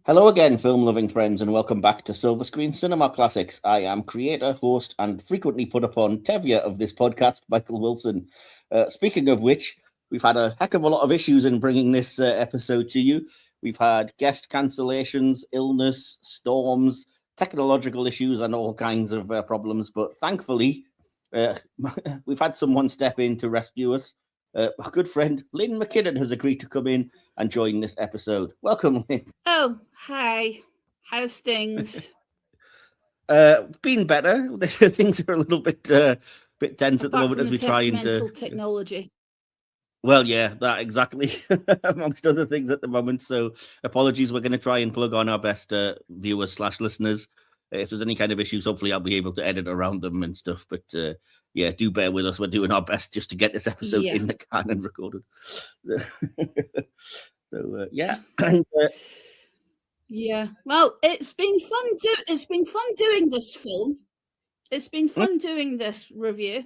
Hello again, film-loving friends, and welcome back to Silver Screen Cinema Classics. I am creator, host, and frequently put upon Tevye of this podcast, Michael Wilson. Speaking of which, we've had a heck of a lot of issues in bringing this episode to you. We've had guest cancellations, illness, storms, technological issues, and all kinds of problems. But thankfully, we've had someone step in to rescue us. Our good friend Lynn McKinnon has agreed to come in and join this episode. Welcome, Lynn. Oh, hi. How's things? Been better. Things are a little bit tense at the moment as we try and technology. Well, yeah, that exactly, amongst other things at the moment. So apologies. We're going to try and plug on our best viewers/listeners. If there's any kind of issues, hopefully I'll be able to edit around them and stuff. But yeah, do bear with us. We're doing our best just to get this episode in the can and recorded. So yeah. Yeah. Well, it's been fun. It's been fun doing this film. It's been fun doing this review,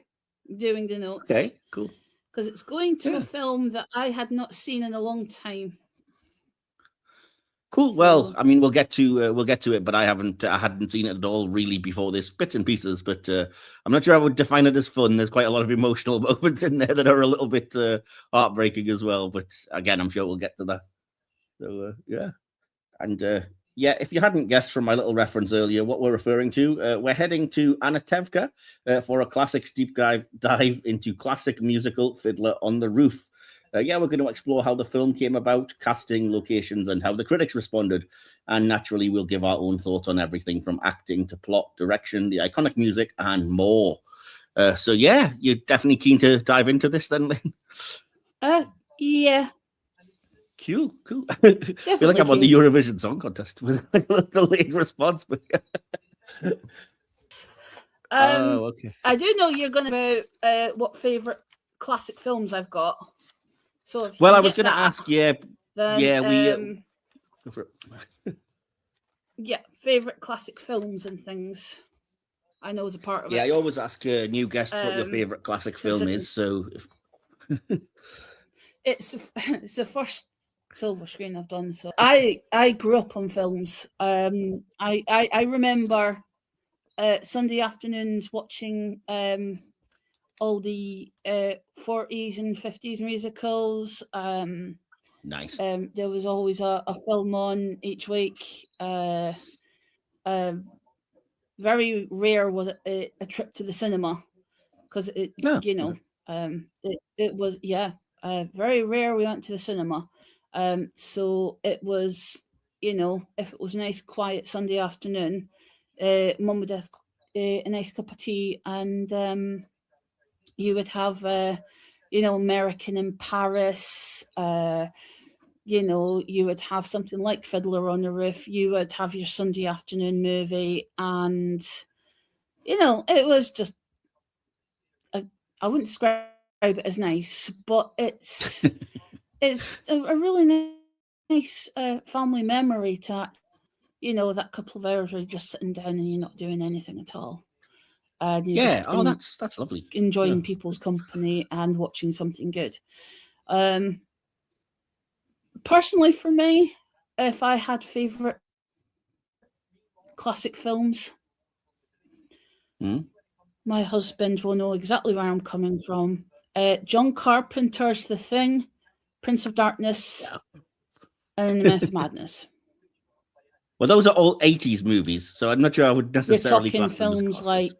doing the notes. Okay, cool. Because it's going to a film that I had not seen in a long time. Cool. So, well, I mean, we'll get to it, but I hadn't seen it at all really before this, bits and pieces. But I'm not sure I would define it as fun. There's quite a lot of emotional moments in there that are a little bit heartbreaking as well. But again, I'm sure we'll get to that. So yeah, and yeah, if you hadn't guessed from my little reference earlier, what we're referring to, we're heading to Anatevka for a classics deep dive into classic musical Fiddler on the Roof. Yeah, we're going to explore how the film came about, casting, locations, and how the critics responded. And naturally, we'll give our own thoughts on everything from acting to plot, direction, the iconic music, and more. So yeah, you're definitely keen to dive into this then, Lynn? Yeah. Cool. I feel like I'm on the Eurovision Song Contest with the late response. But okay. I do know you're going to about what favourite classic films I've got. So well, I was going to ask, then, yeah, favorite classic films and things. I know as a part of it. Yeah, I always ask new guests what your favorite classic film is. So it's the first silver screen I've done. So I grew up on films. I remember Sunday afternoons watching all the 40s and 50s musicals. Nice. There was always a film on each week. Very rare was a trip to the cinema because it was very rare we went to the cinema. So it was, if it was a nice quiet Sunday afternoon, Mum would have a nice cup of tea and you would have, American in Paris. You would have something like Fiddler on the Roof. You would have your Sunday afternoon movie, and it was just. I wouldn't describe it as nice, but it's a really nice family memory to, that couple of hours where you're just sitting down and you're not doing anything at all. That's lovely. Enjoying people's company and watching something good. Personally, for me, if I had favorite classic films, my husband will know exactly where I'm coming from. John Carpenter's The Thing, Prince of Darkness, and The Myth of Madness. Well, those are all 80s movies, so I'm not sure I would necessarily. You're talking films like.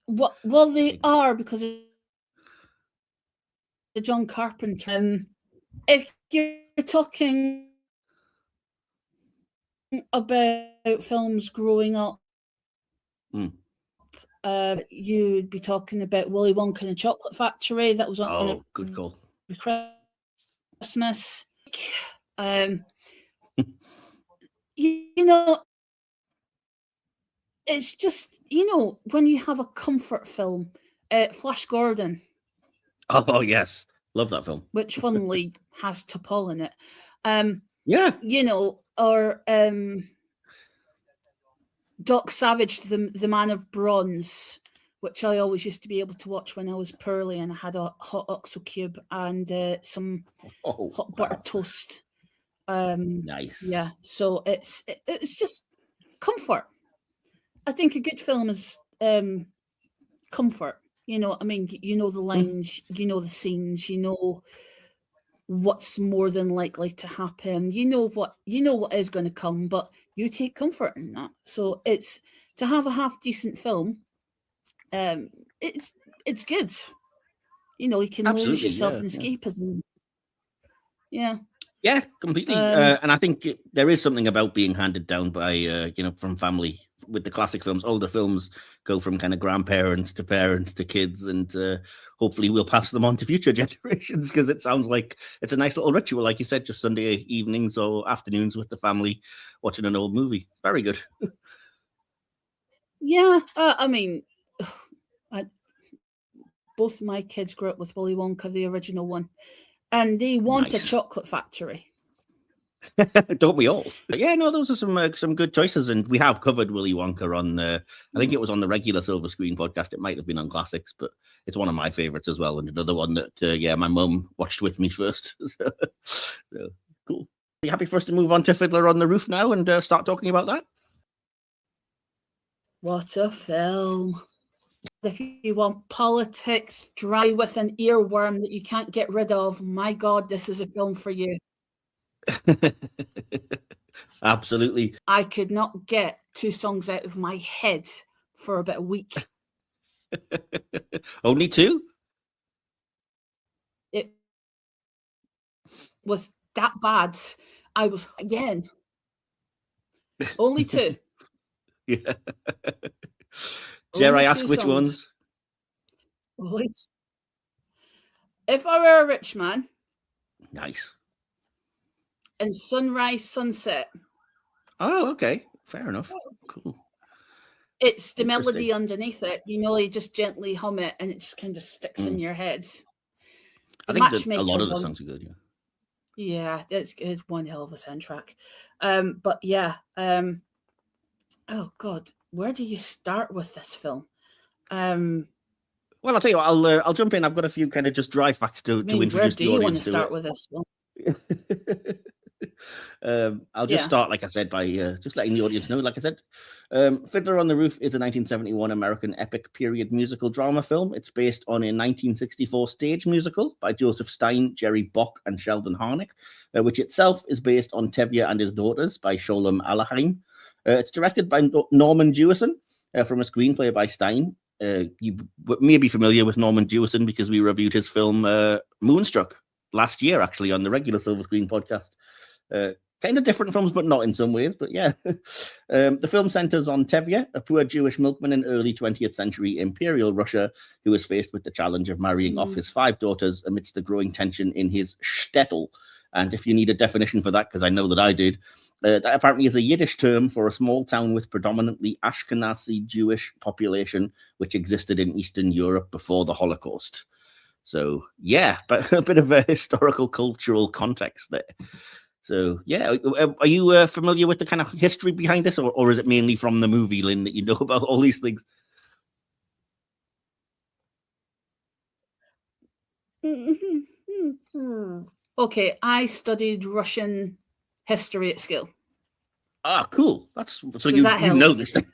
Well, they are because of the John Carpenter. If you're talking about films growing up, you'd be talking about Willy Wonka and the Chocolate Factory. That was on good call. Christmas. It's just, when you have a comfort film, Flash Gordon. Oh, yes. Love that film. Which, funnily, has T'Pol in it. Yeah. Or Doc Savage, the Man of Bronze, which I always used to be able to watch when I was poorly and I had a hot oxo cube and some hot butter toast. Nice. Yeah, so it's just comfort. I think a good film is comfort. You know, I mean, you know the lines, you know the scenes, you know what's more than likely to happen. You know what is going to come, but you take comfort in that. So it's to have a half decent film. It's good. You know, you can lose Absolutely, yourself yeah, in yeah. escapism. Yeah. Yeah, completely. And I think there is something about being handed down by, from family. With the classic films, older films go from kind of grandparents to parents to kids, and hopefully we'll pass them on to future generations, because it sounds like it's a nice little ritual, like you said, just Sunday evenings or afternoons with the family watching an old movie. Very good. Yeah, I mean, both my kids grew up with Willy Wonka, the original one, and they want a chocolate factory. Don't we all? But yeah, no, those are some good choices, and we have covered Willy Wonka on. I think it was on the regular Silver Screen podcast. It might have been on Classics, but it's one of my favorites as well, and another one that my mum watched with me first. So cool. Are you happy for us to move on to Fiddler on the Roof now and start talking about that? What a film! If you want politics dry with an earworm that you can't get rid of, my God, this is a film for you. Absolutely. I could not get 2 songs out of my head for about a week. Only 2? It was that bad. I was, again, only 2. Yeah. Dare I ask which ones? If I Were a Rich Man. Nice. And Sunrise, Sunset. Oh, okay. Fair enough. Cool. It's the melody underneath it. You know, you just gently hum it and it just kind of sticks in your head. I think that a lot of the songs are good, yeah. Yeah, it's one hell of a soundtrack. But yeah, oh God, where do you start with this film? Well, I'll tell you what, I'll jump in. I've got a few kind of just dry facts to introduce the audience to it. Where do you want to start with this film? I'll just start, like I said, by just letting the audience know. Like I said, Fiddler on the Roof is a 1971 American epic period musical drama film. It's based on a 1964 stage musical by Joseph Stein, Jerry Bock, and Sheldon Harnick, which itself is based on Tevye and His Daughters by Sholem Aleichem. It's directed by Norman Jewison from a screenplay by Stein. You may be familiar with Norman Jewison because we reviewed his film Moonstruck last year, actually, on the regular Silver Screen podcast. Kind of different films, but not in some ways. But yeah, the film centers on Tevye, a poor Jewish milkman in early 20th century Imperial Russia, who is faced with the challenge of marrying off his 5 daughters amidst the growing tension in his shtetl. And if you need a definition for that, because I know that I did, that apparently is a Yiddish term for a small town with predominantly Ashkenazi Jewish population, which existed in Eastern Europe before the Holocaust. So yeah, but a bit of a historical, cultural context there. So yeah, are you familiar with the kind of history behind this, or is it mainly from the movie, Lynn, that you know about all these things? Okay, I studied Russian history at school. Ah, cool. That's so you know this thing.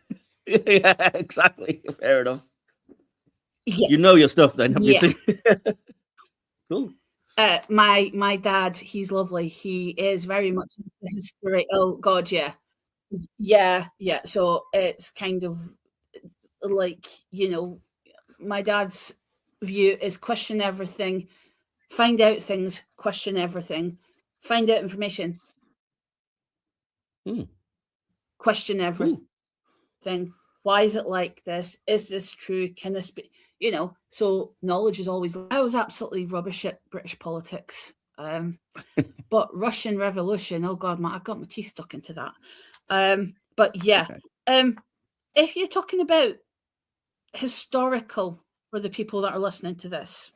Yeah, exactly. Fair enough. Yeah. You know your stuff then, obviously. Yeah. Cool. My dad, he's lovely. He is very much into history. Oh God, yeah. Yeah. So it's kind of like, you know, my dad's view is question everything, find out things, question everything, find out information, question everything. Why is it like this? Is this true? Can this be? You know, so knowledge is always. I was absolutely rubbish at British politics, but Russian Revolution. Oh God, I got my teeth stuck into that. But yeah, if you're talking about historical for the people that are listening to this,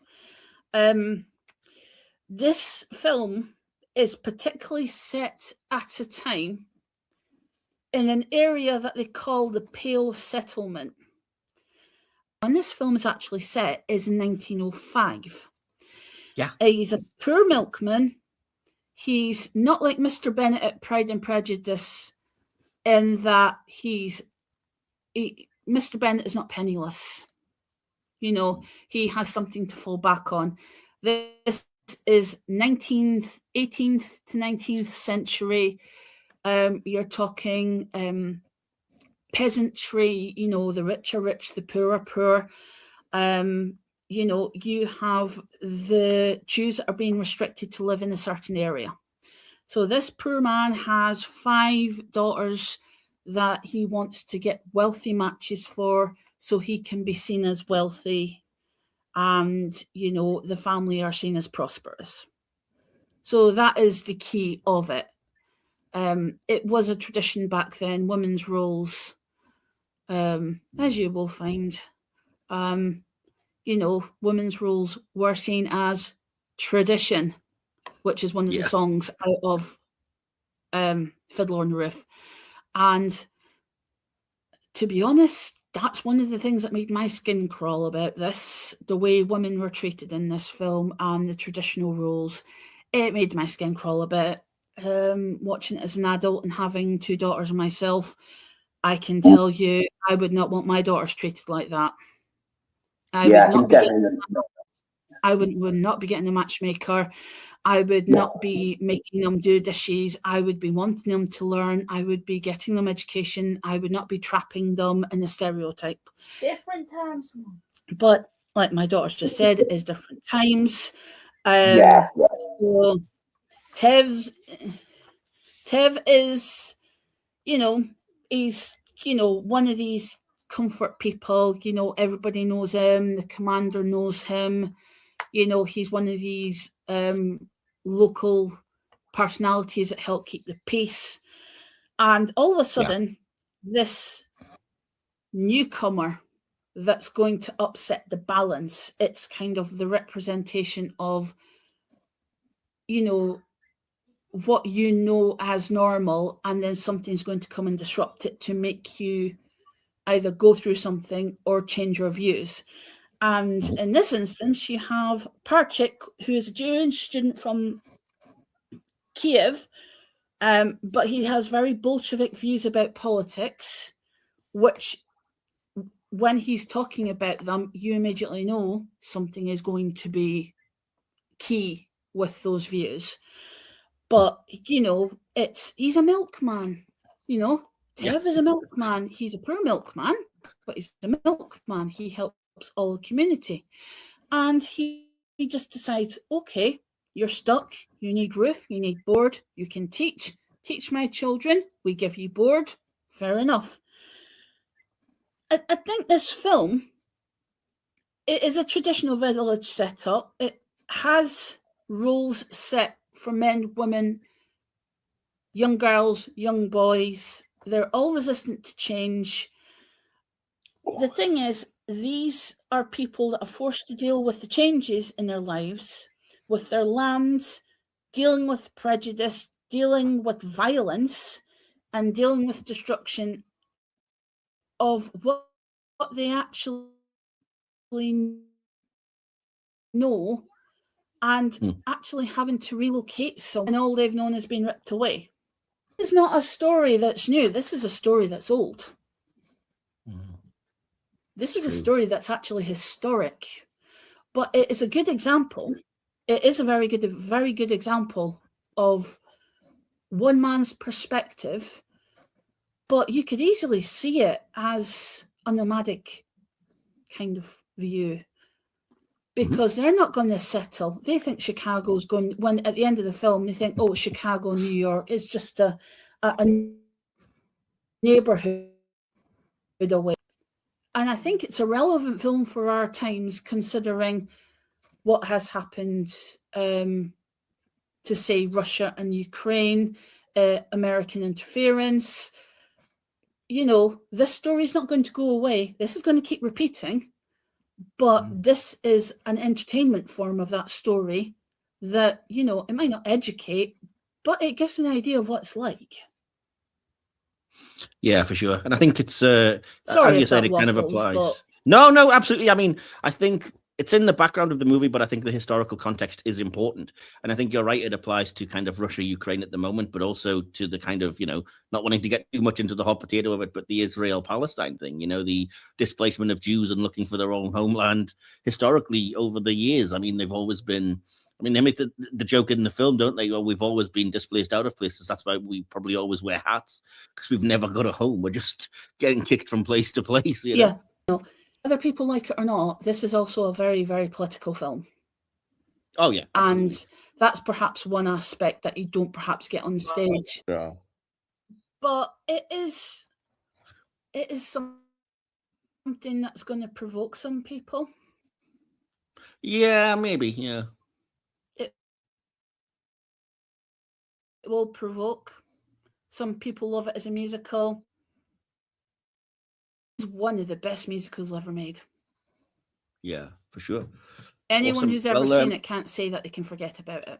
this film is particularly set at a time in an area that they call the Pale Settlement. when this film is actually set is in 1905. Yeah. He's a poor milkman. He's not like Mr. Bennet at Pride and Prejudice in that Mr. Bennet is not penniless. You know, he has something to fall back on. This is 18th to 19th century. You're talking peasantry, you know, the rich are rich, the poor are poor. You know, you have the Jews that are being restricted to live in a certain area. So this poor man has 5 daughters that he wants to get wealthy matches for so he can be seen as wealthy and, you know, the family are seen as prosperous. So that is the key of it. It was a tradition back then, women's roles, as you will find, you know, women's roles were seen as tradition, which is one of the songs out of Fiddler on the Roof. And to be honest, that's one of the things that made my skin crawl about this, the way women were treated in this film and the traditional roles. It made my skin crawl a bit. Watching it as an adult and having 2 daughters myself, I can tell you, I would not want my daughters treated like that. I would not be getting a matchmaker. I would not be making them do dishes. I would be wanting them to learn. I would be getting them education. I would not be trapping them in a stereotype. Different times. But like my daughter's just said, it is different times. So Tev is, you know, he's, you know, one of these comfort people. You know, everybody knows him. The commander knows him. You know, he's one of these local personalities that help keep the peace. And all of a sudden, this newcomer that's going to upset the balance, it's kind of the representation of, you know, what you know as normal, and then something's going to come and disrupt it to make you either go through something or change your views. And in this instance, you have Parchik, who is a Jewish student from Kiev, but he has very Bolshevik views about politics, which when he's talking about them, you immediately know something is going to be key with those views. But, you know, he's a milkman, you know. Tev is a milkman. He's a poor milkman, but he's a milkman. He helps all the community. And he just decides, okay, you're stuck. You need roof. You need board. You can teach my children. We give you board. Fair enough. I think this film, it is a traditional village setup. It has rules set for men, women, young girls, young boys. They're all resistant to change. The thing is, these are people that are forced to deal with the changes in their lives, with their lands, dealing with prejudice, dealing with violence, and dealing with destruction of what they actually know, and actually having to relocate someone, and all they've known has been ripped away. This is not a story that's new. This is a story that's old. This is a story that's actually historic, but it is a good example. It is a very good example of one man's perspective, but you could easily see it as a nomadic kind of view, because they're not going to settle. They think Chicago's going, when at the end of the film, they think, oh, Chicago, New York is just a neighborhood away. And I think it's a relevant film for our times, considering what has happened to, say, Russia and Ukraine, American interference. You know, this story is not going to go away. This is going to keep repeating. But this is an entertainment form of that story that, you know, it might not educate, but it gives an idea of what it's like. Yeah, for sure. And I think it's, as you said, it kind of applies. No, absolutely. I mean, I think it's in the background of the movie, but I think the historical context is important. And I think you're right, it applies to kind of Russia, Ukraine at the moment, but also to the kind of, not wanting to get too much into the hot potato of it, but the Israel-Palestine thing, the displacement of Jews and looking for their own homeland historically over the years. I mean, they've always been, they make the joke in the film, don't they? Well, we've always been displaced out of places. That's why we probably always wear hats, because we've never got a home. We're just getting kicked from place to place, Yeah. Whether people like it or not, this is also a very, very political film. Oh, yeah. Absolutely. And that's perhaps one aspect that you don't perhaps get on stage. Yeah. But it is something that's going to provoke some people. Yeah, maybe, yeah. It will provoke. Some people love it as a musical. It's one of the best musicals ever made. Yeah, for sure. Anyone Awesome. who's ever seen it can't say that they can forget about it.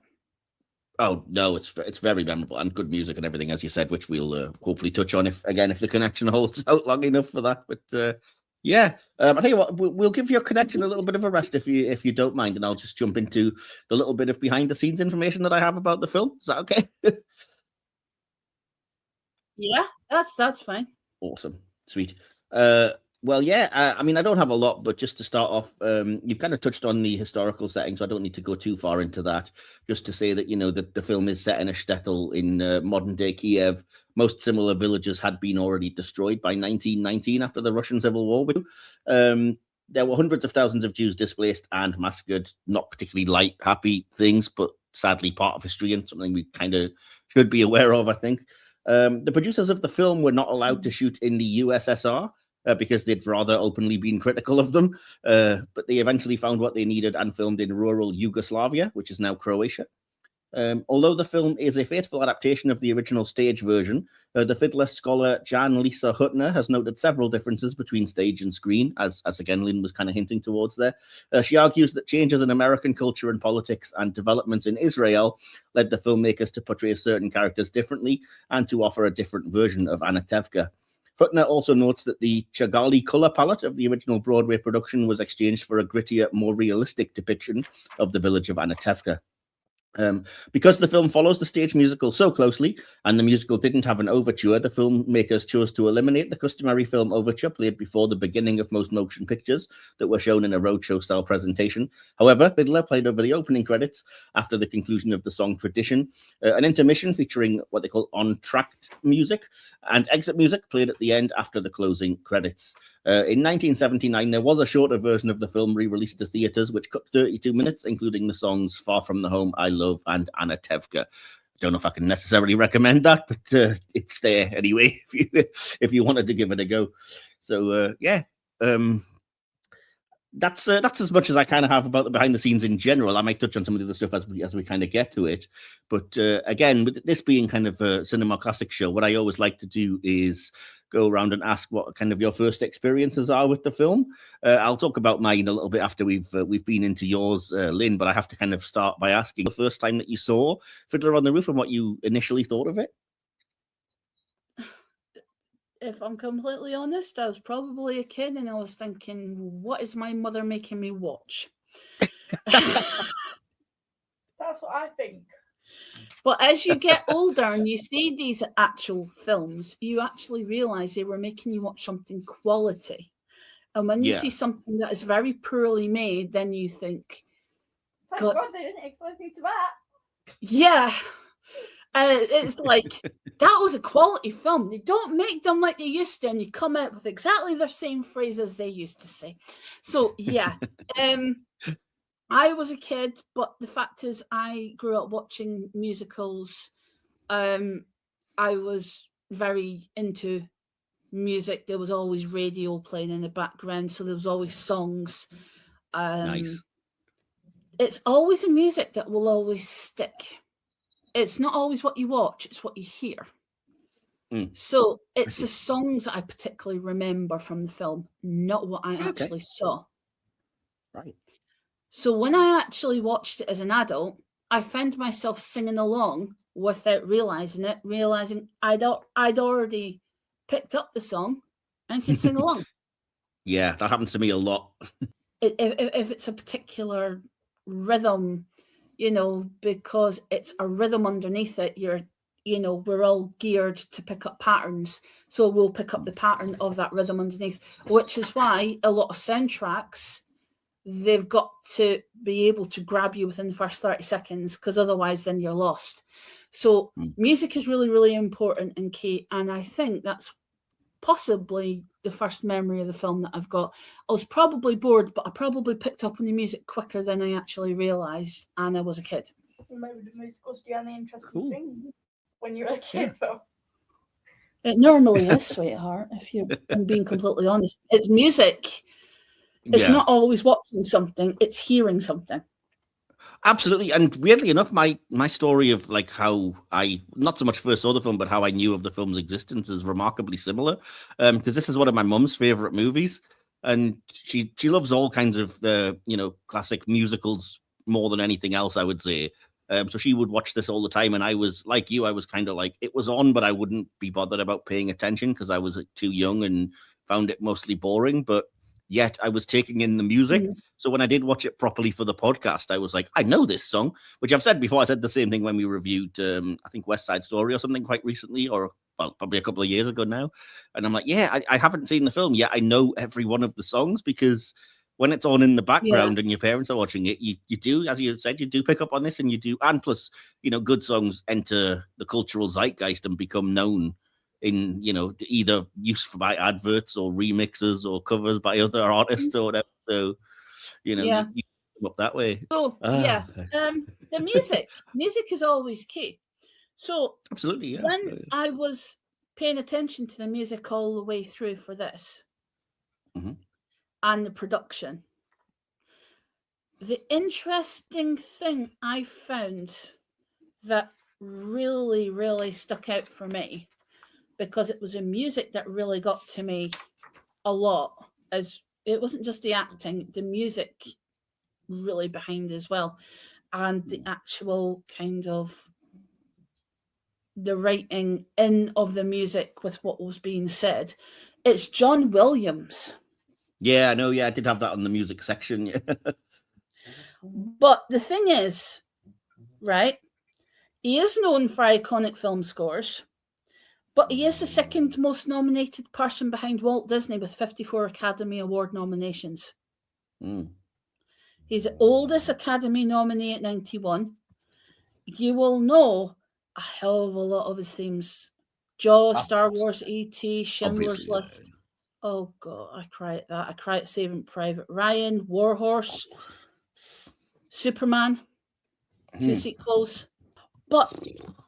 Oh no, it's very memorable and good music and everything, as you said, which we'll hopefully touch on if the connection holds out long enough for that. But yeah, I tell you what, we'll give your connection a little bit of a rest if you don't mind, and I'll just jump into the little bit of behind the scenes information that I have about the film. Is that okay? Yeah, that's fine. Awesome, sweet. Well, yeah, I mean, I don't have a lot, but just to start off, you've kind of touched on the historical setting, so I don't need to go too far into that. Just to say that, that the film is set in a shtetl in modern-day Kiev. Most similar villages had been already destroyed by 1919 after the Russian Civil War. There were hundreds of thousands of Jews displaced and massacred. Not particularly light, happy things, but sadly part of history and something we kind of should be aware of, I think. The producers of the film were not allowed to shoot in the USSR because they'd rather openly been critical of them. But they eventually found what they needed and filmed in rural Yugoslavia, which is now Croatia. Although the film is a faithful adaptation of the original stage version, the Fiddler scholar Jan-Lisa Huttner has noted several differences between stage and screen, as again Lynn was kind of hinting towards there. She argues that changes in American culture and politics and developments in Israel led the filmmakers to portray certain characters differently and to offer a different version of Anatevka. Huttner also notes that the Chagali color palette of the original Broadway production was exchanged for a grittier, more realistic depiction of the village of Anatevka. Because the film follows the stage musical so closely, and the musical didn't have an overture, the filmmakers chose to eliminate the customary film overture played before the beginning of most motion pictures that were shown in a roadshow-style presentation. However, Fiddler played over the opening credits after the conclusion of the song Tradition, an intermission featuring what they call on-tracked music, and exit music played at the end after the closing credits. In 1979, there was a shorter version of the film re-released to theaters, which cut 32 minutes, including the songs Far From the Home, I Love, and Anatevka. I don't know if I can necessarily recommend that, but it's there anyway if you wanted to give it a go. So, yeah. That's as much as I kind of have about the behind the scenes in general. I might touch on some of the other stuff as we kind of get to it. But again, with this being kind of a cinema classic show, what I always like to do is go around and ask what kind of your first experiences are with the film. I'll talk about mine a little bit after we've been into yours, Lynn, but I have to kind of start by asking the first time that you saw Fiddler on the Roof and what you initially thought of it. If I'm completely honest, I was probably a kid and I was thinking, what is my mother making me watch? That's what I think. But as you get older and you see these actual films, you actually realize they were making you watch something quality. And when you see something that is very poorly made, then you think, thank God they didn't expose me to that. Yeah. It's like, that was a quality film. They don't make them like they used to, and you come out with exactly the same phrases they used to say. So, yeah. I was a kid, but the fact is I grew up watching musicals. I was very into music. There was always radio playing in the background, so there was always songs. Nice. It's always a music that will always stick. It's not always what you watch, it's what you hear. So it's the songs that I particularly remember from the film, not what I actually saw. Right. So when I actually watched it as an adult, I found myself singing along without realizing I'd already picked up the song and could sing along. Yeah, that happens to me a lot. If it's a particular rhythm, because it's a rhythm underneath it, we're all geared to pick up patterns. So we'll pick up the pattern of that rhythm underneath, which is why a lot of soundtracks, they've got to be able to grab you within the first 30 seconds, because otherwise then you're lost. So music is really, really important and key. And I think that's possibly the first memory of the film that I've got. I was probably bored, but I probably picked up on the music quicker than I actually realised, and I was a kid. Maybe the music was the only interesting thing when you were a kid, though. It normally is, sweetheart, if I'm being completely honest. It's music. It's not always watching something, it's hearing something. Absolutely. And weirdly enough, my story of like how I not so much first saw the film, but how I knew of the film's existence is remarkably similar. Because this is one of my mum's favorite movies, and she loves all kinds of classic musicals more than anything else, I would say. So she would watch this all the time, and I was like you. I was kind of like, it was on, but I wouldn't be bothered about paying attention because I was too young and found it mostly boring. But yet I was taking in the music. So when I did watch it properly for the podcast, I was like, I know this song, which I've said before. I said the same thing when we reviewed, I think, West Side Story or something quite recently, or well, probably a couple of years ago now. And I'm like, yeah, I haven't seen the film yet. I know every one of the songs because when it's on in the background and your parents are watching it, you do, as you said, you do pick up on this, and you do. And plus, good songs enter the cultural zeitgeist and become known in either use by adverts or remixes or covers by other artists or whatever. So you come up that way. So the music is always key. So absolutely, when I was paying attention to the music all the way through for this and the production, the interesting thing I found that really, really stuck out for me, because it was the music that really got to me a lot, as it wasn't just the acting, the music really behind as well, and the actual kind of the writing in of the music with what was being said. It's John Williams. Yeah, I know. Yeah, I did have that on the music section. Yeah. But the thing is, right, he is known for iconic film scores, but he is the second most nominated person behind Walt Disney with 54 Academy Award nominations. He's the oldest Academy nominee at 91. You will know a hell of a lot of his themes. Jaws, Star Wars, E.T., Schindler's List. Oh, God, I cry at that. I cry at Saving Private Ryan, Warhorse, Superman, 2 sequels. But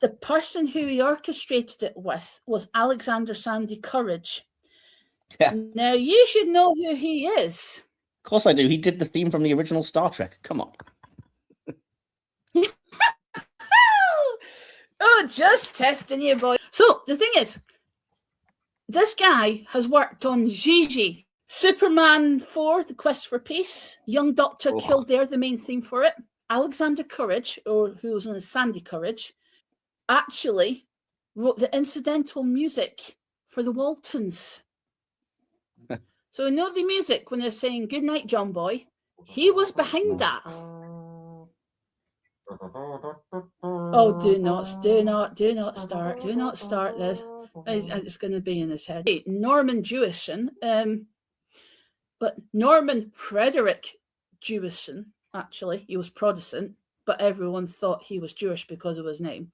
the person who he orchestrated it with was Alexander Sandy Courage. Yeah. Now, you should know who he is. Of course I do. He did the theme from the original Star Trek. Come on. Oh, just testing you, boy. So, the thing is, this guy has worked on Gigi, Superman 4, The Quest for Peace, Young Doctor Kildare, the main theme for it. Alexander Courage, or who was known as Sandy Courage, actually wrote the incidental music for the Waltons. So you know the music when they're saying "Good night, John Boy." He was behind that. Oh, do not start this. It's going to be in his head. Norman Jewison, but Norman Frederick Jewison. Actually, he was Protestant, but everyone thought he was Jewish because of his name.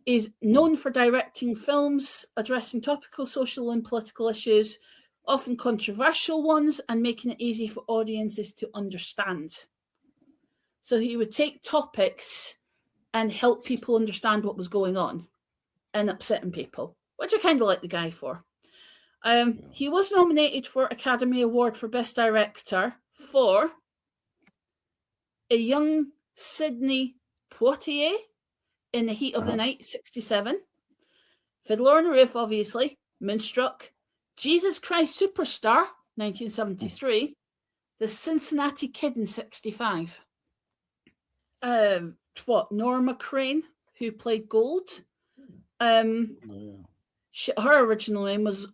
He's known for directing films addressing topical social and political issues, often controversial ones, and making it easy for audiences to understand. So he would take topics and help people understand what was going on and upsetting people, which I kind of like the guy for. He was nominated for Academy Award for Best Director for A Young Sidney Poitier in the Heat of the Night, 67. Fiddler on the Roof, obviously. Moonstruck. Jesus Christ Superstar, 1973. The Cincinnati Kid in 65. Norma Crane, who played Gold. Her original name was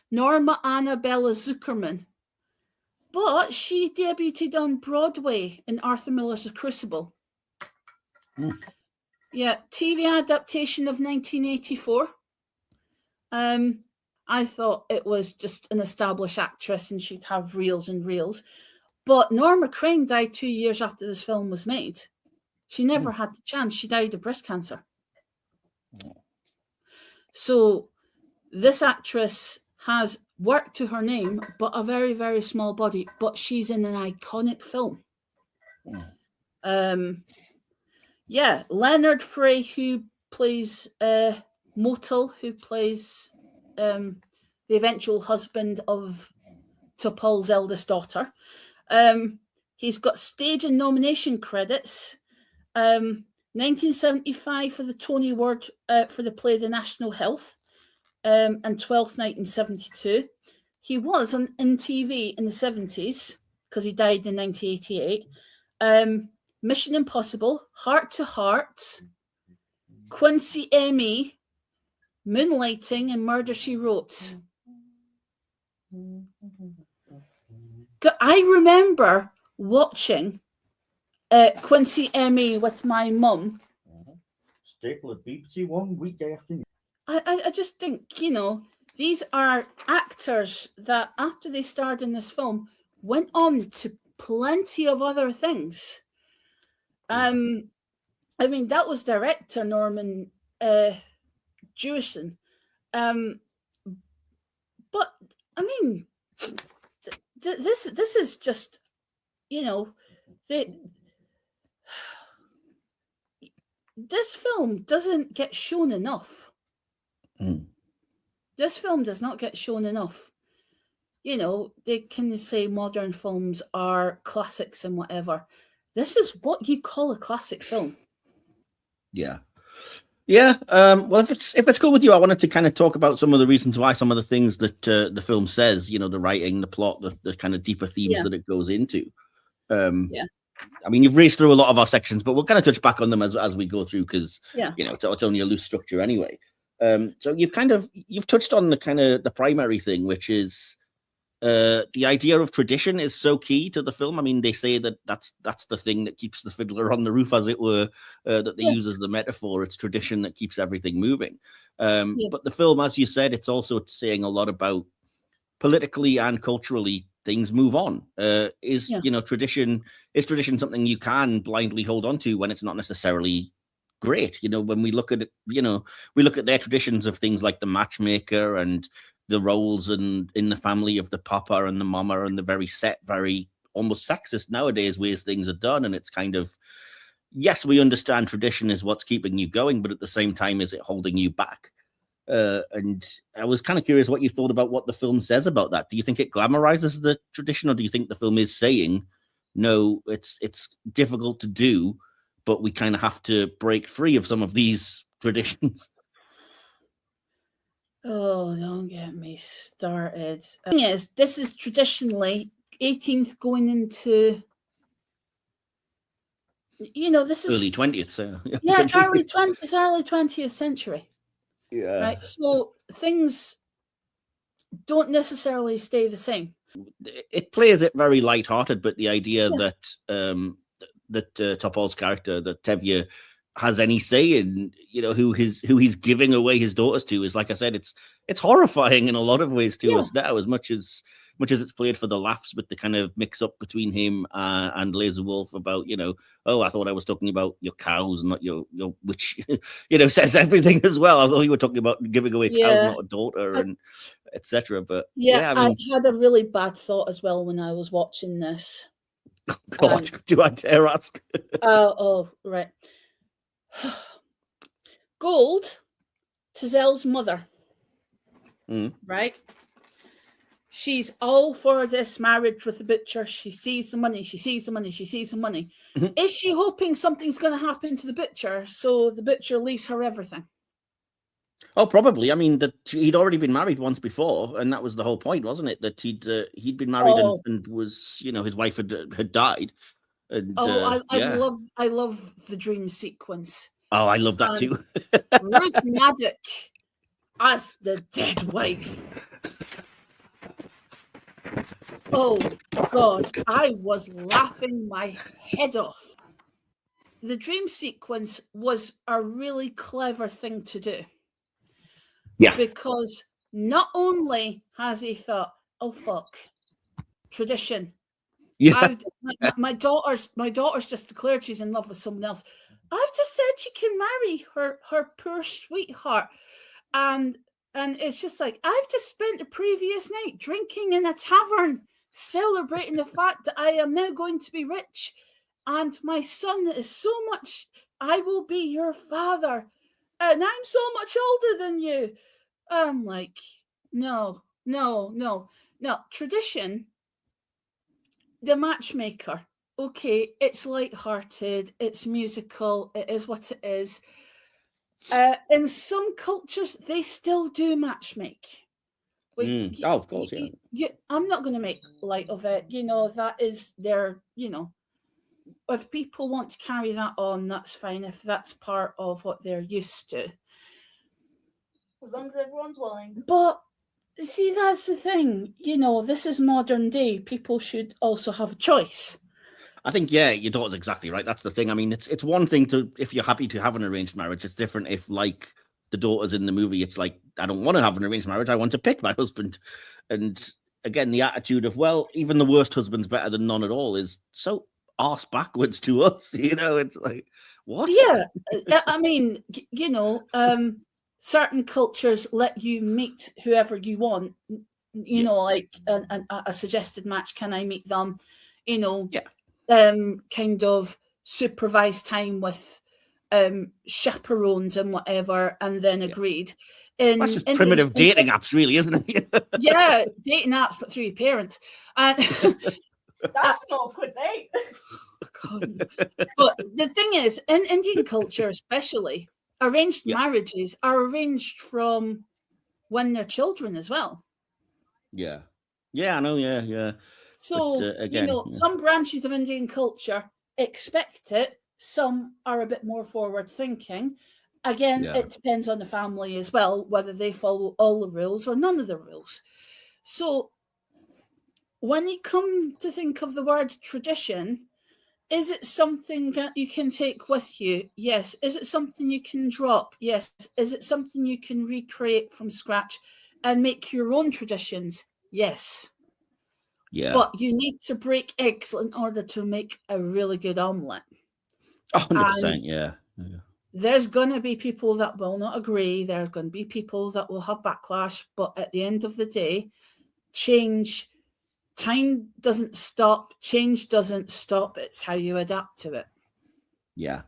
Norma Annabella Zuckerman, But she debuted on Broadway in Arthur Miller's The Crucible. Yeah, TV adaptation of 1984. I thought it was just an established actress and she'd have reels and reels. But Norma Crane died 2 years after this film was made. She never had the chance. She died of breast cancer. So this actress has work to her name, but a very, very small body. But she's in an iconic film. Yeah, Leonard Frey, who plays Motel, who plays the eventual husband of Topol's eldest daughter. He's got stage and nomination credits. 1975 for the Tony Award for the play The National Health, and Twelfth Night in 72. He was on TV in the 70s because he died in 1988. Mission Impossible, Heart to Heart, Quincy M.E., Moonlighting, and Murder, She Wrote. I remember watching Quincy M.E. with my mum. Staple at BBC One weekday afternoon. I just think, you know, these are actors that after they starred in this film went on to plenty of other things. I mean, that was director Norman Jewison. But I mean, this is just, you know, this film doesn't get shown enough. This film does not get shown enough. You know, they can say modern films are classics and whatever. This is what you call a classic film. Yeah. Well, if it's cool with you, I wanted to kind of talk about some of the reasons why, some of the things that the film says, you know, the writing, the plot, the kind of deeper themes that it goes into. I mean, you've raced through a lot of our sections, but we'll kind of touch back on them as we go through because, you know, it's only a loose structure anyway. So you've touched on the kind of the primary thing, which is the idea of tradition is so key to the film. I mean, they say that's the thing that keeps the fiddler on the roof, as it were, that they use as the metaphor. It's tradition that keeps everything moving. But the film, as you said, it's also saying a lot about politically and culturally things move on. You know, tradition something you can blindly hold on to when it's not necessarily great? You know, when we look at it, you know, we look at their traditions of things like the matchmaker and the roles in the family of the papa and the mama and the very set, very almost sexist nowadays ways things are done. And it's kind of, yes, we understand tradition is what's keeping you going, but at the same time, is it holding you back? And I was kind of curious what you thought about what the film says about that. Do you think it glamorizes the tradition, or do you think the film is saying, no, it's difficult to do, but we kind of have to break free of some of these traditions? Oh, don't get me started. The thing is, this is traditionally 18th going into, you know, this is early 20th. So early 20th century. Yeah. Right. So things don't necessarily stay the same. It plays it very lighthearted, but the idea that Topol's character, that Tevye, has any say in, you know, who he's giving away his daughters to is, like I said, it's horrifying in a lot of ways to us now, as much as it's played for the laughs with the kind of mix up between him and Laser Wolf about, you know, oh, I thought I was talking about your cows, not your which, you know, says everything as well. I thought you were talking about giving away cows, not a daughter, and etc. But I mean, I had a really bad thought as well when I was watching this. God, do I dare ask? Right. Gold, Tazel's mother, right? She's all for this marriage with the butcher. She sees the money. Mm-hmm. Is she hoping something's going to happen to the butcher so the butcher leaves her everything? Oh, probably. I mean, that he'd already been married once before, and that was the whole point, wasn't it? That he'd been married and was, you know, his wife had died. And, I love the dream sequence. Oh, I love that too. Ruth Maddock as the dead wife. Oh God, I was laughing my head off. The dream sequence was a really clever thing to do. Yeah. Because not only has he thought, oh fuck, tradition. Yeah. My daughter's just declared she's in love with someone else. I've just said she can marry her poor sweetheart. And it's just like, I've just spent the previous night drinking in a tavern, celebrating the fact that I am now going to be rich. And my son is so much, I will be your father. And I'm so much older than you. I'm like, no. Tradition, the matchmaker. Okay, it's light-hearted, it's musical, it is what it is. In some cultures, they still do matchmake. Oh, of course, yeah. I'm not going to make light of it. That is their, if people want to carry that on, that's fine. If that's part of what they're used to. As long as everyone's willing. But see, that's the thing. This is modern day. People should also have a choice. I think, yeah, your daughter's exactly right. That's the thing. I mean, it's one thing to, if you're happy to have an arranged marriage, it's different if, like the daughters in the movie, it's like, I don't want to have an arranged marriage. I want to pick my husband. And again, the attitude of, well, even the worst husband's better than none at all is so arse backwards to us. It's like, what? Yeah. I mean, certain cultures let you meet whoever you want, like a suggested match. Can I meet them? Kind of supervised time with chaperones and whatever, and then agreed. That's just primitive dating apps, really, isn't it? Yeah, dating apps, but through your parent. And that's not a good date. But the thing is, in Indian culture especially, arranged marriages are arranged from when they're children as well. Yeah, I know, yeah. So, but, again, some branches of Indian culture expect it. Some are a bit more forward thinking. Again, it depends on the family as well, whether they follow all the rules or none of the rules. So when you come to think of the word tradition, is it something that you can take with you? Yes. Is it something you can drop? Yes. Is it something you can recreate from scratch and make your own traditions? Yes. Yeah. But you need to break eggs in order to make a really good omelette. 100%, yeah. There's going to be people that will not agree. There's going to be people that will have backlash. But at the end of the day, time doesn't stop. Change doesn't stop. It's how you adapt to it. Yeah,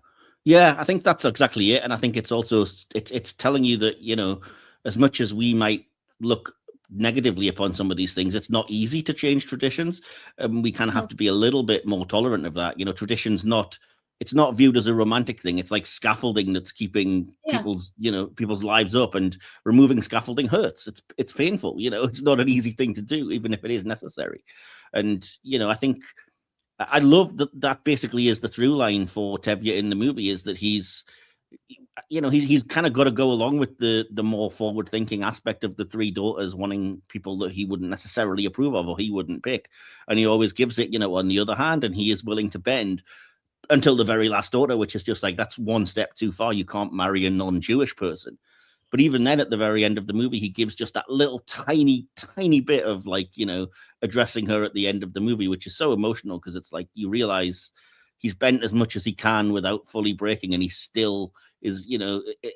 I think that's exactly it. And I think it's also, it's telling you that, as much as we might look negatively upon some of these things, it's not easy to change traditions. We kind of have to be a little bit more tolerant of that. Tradition's it's not viewed as a romantic thing. It's like scaffolding that's keeping people's lives up, and removing scaffolding hurts. It's painful. It's not an easy thing to do, even if it is necessary. And, I think I love that basically is the through line for Tevye in the movie, is that he's kind of got to go along with the more forward thinking aspect of the three daughters wanting people that he wouldn't necessarily approve of or he wouldn't pick. And he always gives it, on the other hand, and he is willing to bend until the very last daughter, which is just like, that's one step too far. You can't marry a non-Jewish person. But even then, at the very end of the movie, he gives just that little tiny bit of addressing her at the end of the movie, which is so emotional, because it's like you realize he's bent as much as he can without fully breaking, and he still is,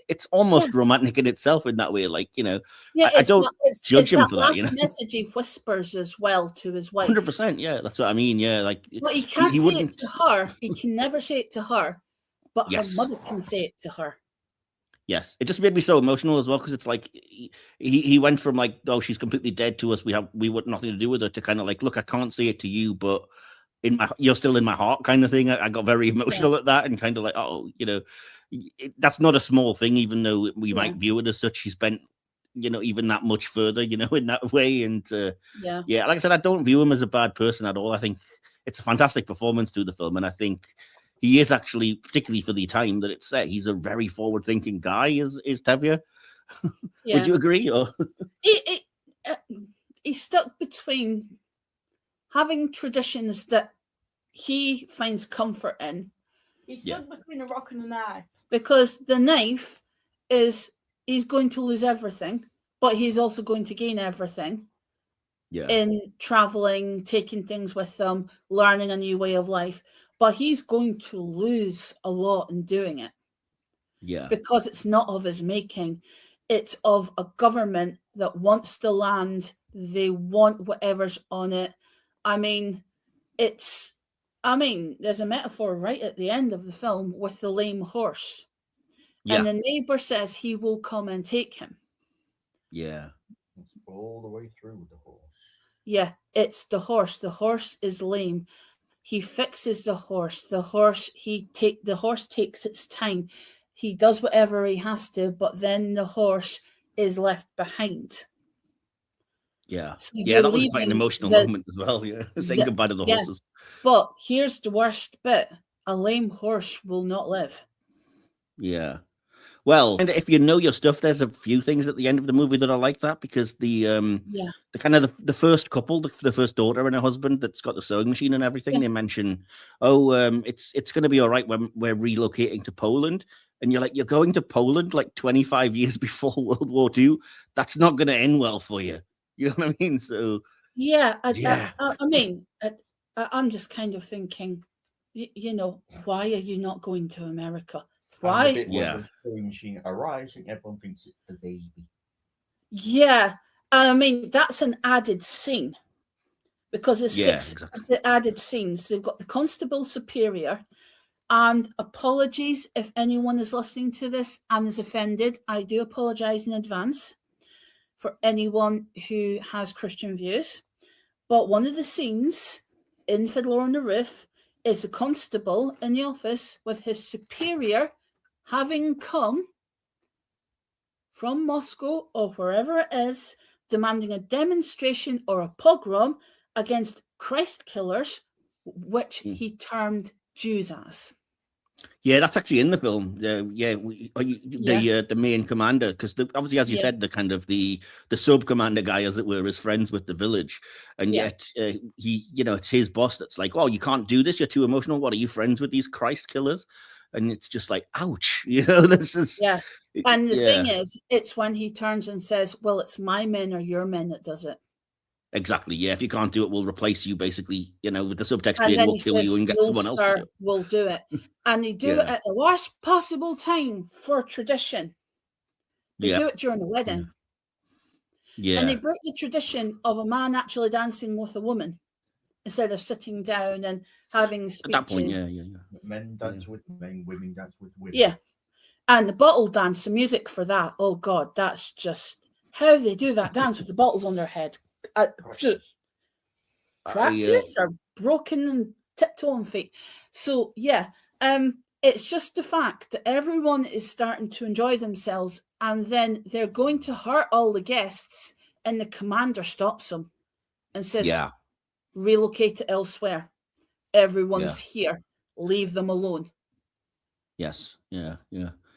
it's almost romantic in itself in that way. I don't judge him for that. Message he whispers as well to his wife. 100%, yeah, that's what I mean. Yeah, but he can't say it to her. He can never say it to her, but her mother can say it to her. Yes, it just made me so emotional as well, because it's like he went from like, oh, she's completely dead to us, we want nothing to do with her, to kind of like, look, I can't say it to you, but you're still in my heart, kind of thing. I got very emotional at that, and kind of like, oh, that's not a small thing, even though we might view it as such. She's bent, even that much further, in that way. And like I said, I don't view him as a bad person at all. I think it's a fantastic performance through the film, and I think he is actually, particularly for the time that it's set, he's a very forward-thinking guy. Is Tevye? Would you agree? Or he's stuck between having traditions that he finds comfort in. He's stuck between a rock and a knife. Because the knife is, he's going to lose everything, but he's also going to gain everything. Yeah. In traveling, taking things with them, learning a new way of life. But he's going to lose a lot in doing it. Yeah. Because it's not of his making. It's of a government that wants the land. They want whatever's on it. I mean, there's a metaphor right at the end of the film with the lame horse. Yeah. And the neighbor says he will come and take him. Yeah. It's all the way through with the horse. Yeah, it's the horse. The horse is lame. He fixes the horse. The horse takes its time. He does whatever he has to, but then the horse is left behind. Yeah. So Yeah, that was quite an emotional moment as well. Yeah. Saying goodbye to the horses. But here's the worst bit. A lame horse will not live. Yeah. Well, and if you know your stuff, there's a few things at the end of the movie that are like that, because the kind of the first couple, the first daughter and her husband that's got the sewing machine and everything, they mention, it's going to be all right when we're relocating to Poland. And you're like, you're going to Poland like 25 years before World War II. That's not going to end well for you. You know what I mean? So I'm just kind of thinking, why are you not going to America? Why? The sewing machine arrives and everyone thinks it's the baby. Yeah, I mean, that's an added scene, because there's six added scenes. They've got the Constable Superior, and apologies if anyone is listening to this and is offended. I do apologize in advance for anyone who has Christian views. But one of the scenes in Fiddler on the Roof is a constable in the office with his superior having come from Moscow or wherever it is, demanding a demonstration or a pogrom against Christ killers, which he termed Jews as. Yeah, that's actually in the film. The main commander, because obviously, as you said, the kind of the sub commander guy, as it were, is friends with the village, and yet it's his boss that's like, "Oh, you can't do this. You're too emotional. What, are you friends with these Christ killers?" And it's just like, ouch, this is And the thing is, it's when he turns and says, "Well, it's my men or your men that does it." Exactly. Yeah. If you can't do it, we'll replace you. Basically, with the subtext and being, we'll kill you and get someone else to do it. We'll do it, and they do it at the worst possible time for tradition. They do it during a wedding. Yeah. And they break the tradition of a man actually dancing with a woman instead of sitting down and having speeches. At that point, Men dance with men, women dance with women. Yeah. And the bottle dance, the music for that, oh God, that's just how they do that dance with the bottles on their head. Practice or broken and tiptoeing feet. So it's just the fact that everyone is starting to enjoy themselves, and then they're going to hurt all the guests, and the commander stops them and says, relocate it elsewhere. Everyone's here. Leave them alone. Yes. Yeah.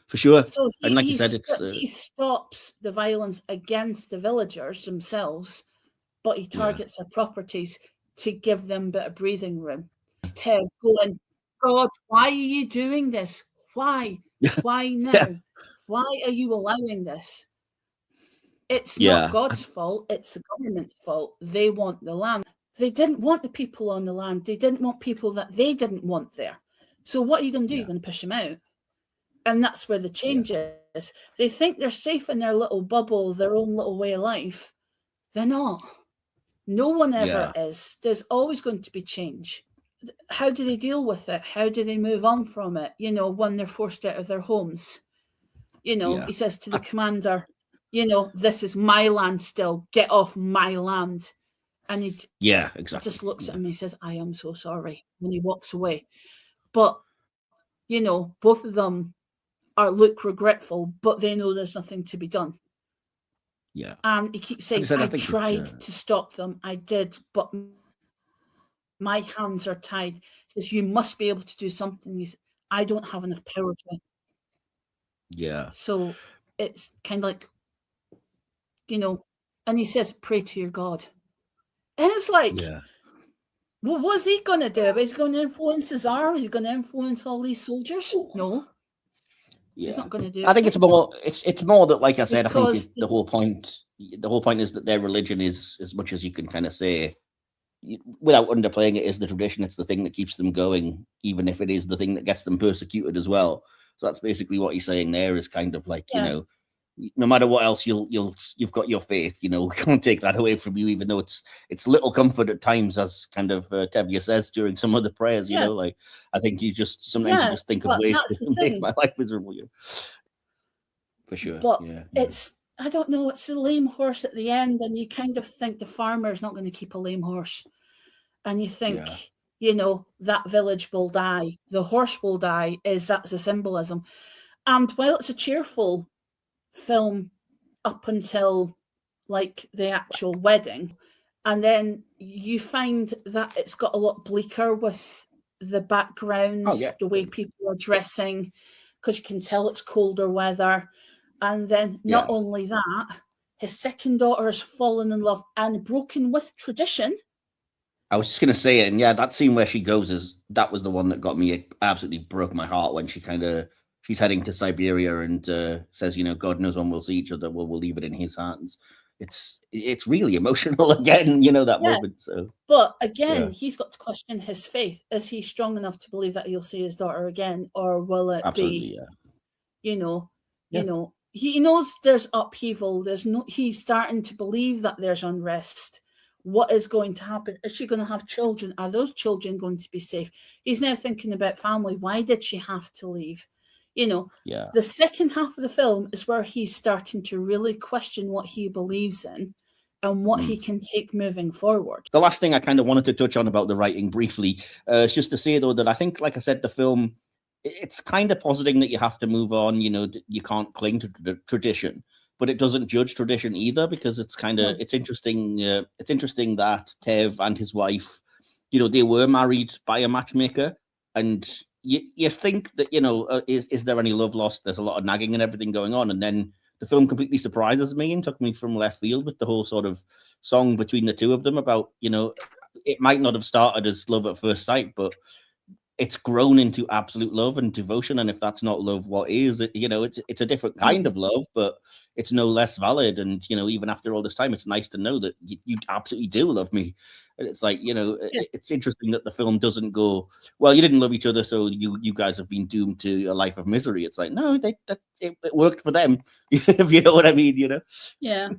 For sure. So and like you said, he stops the violence against the villagers themselves, but he targets their properties to give them a bit of breathing room. Tev going, God, why are you doing this? Why? Why now? Why are you allowing this? It's not God's fault. It's the government's fault. They want the land. They didn't want the people on the land. They didn't want people that they didn't want there. So what are you going to do? You're going to push them out. And that's where the change is. They think they're safe in their little bubble, their own little way of life. They're not. No one ever is. There's always going to be change. How do they deal with it? How do they move on from it? When they're forced out of their homes. He says to the commander, this is my land still. Get off my land. And he just looks at him and he says, I am so sorry. And he walks away. But, both of them look regretful, but they know there's nothing to be done. Yeah. And he keeps saying, I tried to stop them. I did, but my hands are tied. He says, you must be able to do something. He says, I don't have enough power to. Yeah. So it's kind of like, and he says, pray to your God. And it's like, Well, what's he going to do? Is he going to influence the Tsar? Is he going to influence all these soldiers? No, he's not going to do it. I think it's more that, like I said, I think Because the whole point is that their religion is, as much as you can kind of say, without underplaying it, is the tradition. It's the thing that keeps them going, even if it is the thing that gets them persecuted as well. So that's basically what he's saying there, is kind of like, Yeah. you know, no matter what else, you've got your faith. You know, we can't take that away from you, even though it's little comfort at times, as kind of Tevye says during some of the prayers. You Yeah. know, like, I think you just think of but ways that's to the make thing. my life miserable. For sure. But yeah. it's, I don't know, it's a lame horse at the end, and you kind of think the farmer is not going to keep a lame horse. And you think, Yeah. you know, that village will die, the horse will die, that's a symbolism. And while it's a cheerful film up until like the actual wedding, and then you find that it's got a lot bleaker with the backgrounds, the way people are dressing, because you can tell it's colder weather. And then not only that, his second daughter has fallen in love and broken with tradition. I was just going to say it, and yeah, that scene where she goes, that was the one that got me. It absolutely broke my heart when she's heading to Siberia and says, you know, God knows when we'll see each other. We'll leave it in His hands. It's really emotional again, you know, that moment. So, but again, he's got to question his faith. Is he strong enough to believe that he'll see his daughter again, or will it be, you know, he knows there's upheaval. He's starting to believe that there's unrest. What is going to happen? Is she going to have children? Are those children going to be safe? He's now thinking about family. Why did she have to leave? You know, the second half of the film is where he's starting to really question what he believes in and what he can take moving forward. The last thing I kind of wanted to touch on about the writing briefly is just to say, though, that I think, like I said, the film, it's kind of positing that you have to move on. You know, you can't cling to the tradition, but it doesn't judge tradition either, because it's kind of it's interesting. It's interesting that Tev and his wife, you know, they were married by a matchmaker, and you think that, you know, is there any love lost? There's a lot of nagging and everything going on, and then the film completely surprises me and took me from left field with the whole sort of song between the two of them about, you know, it might not have started as love at first sight, but it's grown into absolute love and devotion. And if that's not love, what is? You know, it's a different kind of love, but it's no less valid. And, you know, even after all this time, it's nice to know that you absolutely do love me. And it's like, you know, it's interesting that the film doesn't go, well, you didn't love each other, so you guys have been doomed to a life of misery. It's like, no, it worked for them. If you know what I mean, you know? Yeah.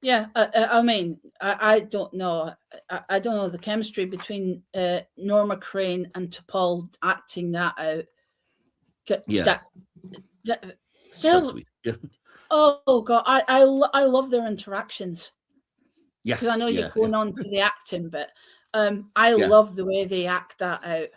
Yeah, I mean, I don't know. I don't know the chemistry between Norma Crane and T'Pol acting that out. So sweet. Oh God, I love their interactions. Yes, because I know you're going on to the acting bit. I love the way they act that out.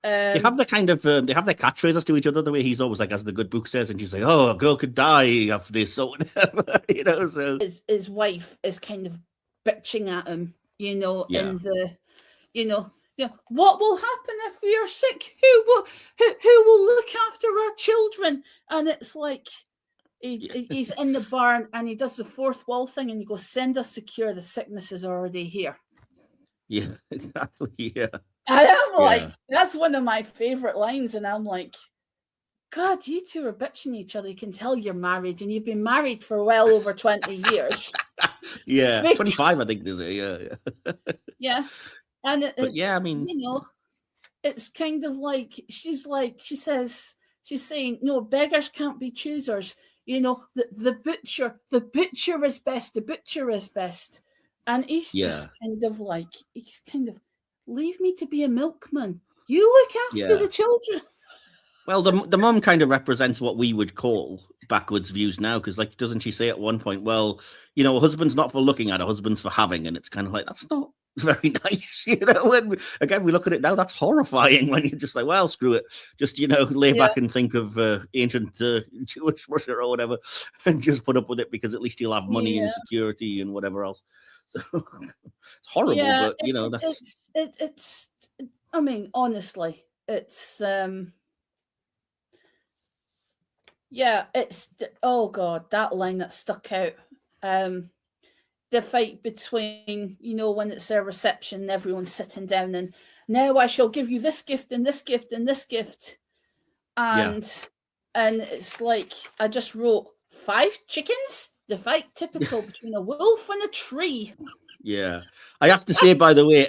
They have the kind of they have their catchphrases to each other. The way he's always like, as the good book says, and she's like, "Oh, a girl could die of this," or whatever, you know. So his wife is kind of bitching at him, you know, in the, you know, what will happen if we are sick? Who will look after our children? And it's like he's in the barn and he does the fourth wall thing, and he goes, "Send us secure. The sickness is already here." Yeah, exactly. Yeah. I am like, that's one of my favorite lines. And I'm like, God, you two are bitching each other. You can tell you're married, and you've been married for well over 20 years. Yeah, 25, I think, is it? Yeah. And I mean, you know, it's kind of like, she's saying, no, beggars can't be choosers. You know, the butcher is best. The butcher is best. And he's just kind of like, leave me to be a milkman. You look after the children. Well, the mum kind of represents what we would call backwards views now, because, like, doesn't she say at one point, well, you know, a husband's not for looking at, a husband's for having, and it's kind of like, that's not very nice, you know. When again we look at it now, that's horrifying. When you're just like, well, screw it, just, you know, lay back and think of ancient Jewish Russia or whatever, and just put up with it, because at least you'll have money and security and whatever else. So it's horrible, but you know, it's. I mean, honestly, it's. Yeah, it's, oh God, that line that stuck out. the fight between, when it's a reception and everyone's sitting down and now I shall give you this gift and this gift and this gift. And it's like, I just wrote 5 chickens, the fight typical between a wolf and a tree. Yeah. I have to say, by the way,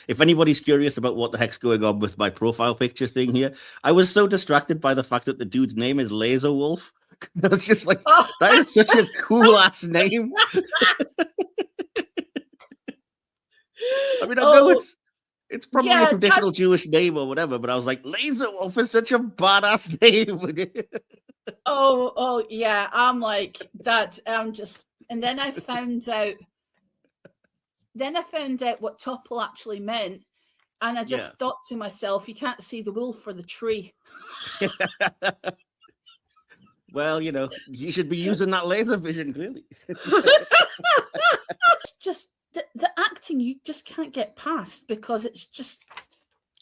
if anybody's curious about what the heck's going on with my profile picture thing here, I was so distracted by the fact that the dude's name is Laser Wolf. I was just like, that is such a cool ass name. I mean, I know it's probably a traditional Jewish name or whatever, but I was like, Laser Wolf is such a badass name. Oh, yeah. I'm like that. And then I found out. What Topple actually meant, and I just thought to myself, you can't see the wolf for the tree. Well, you should be using that laser vision, clearly. It's just the acting you just can't get past because it's just...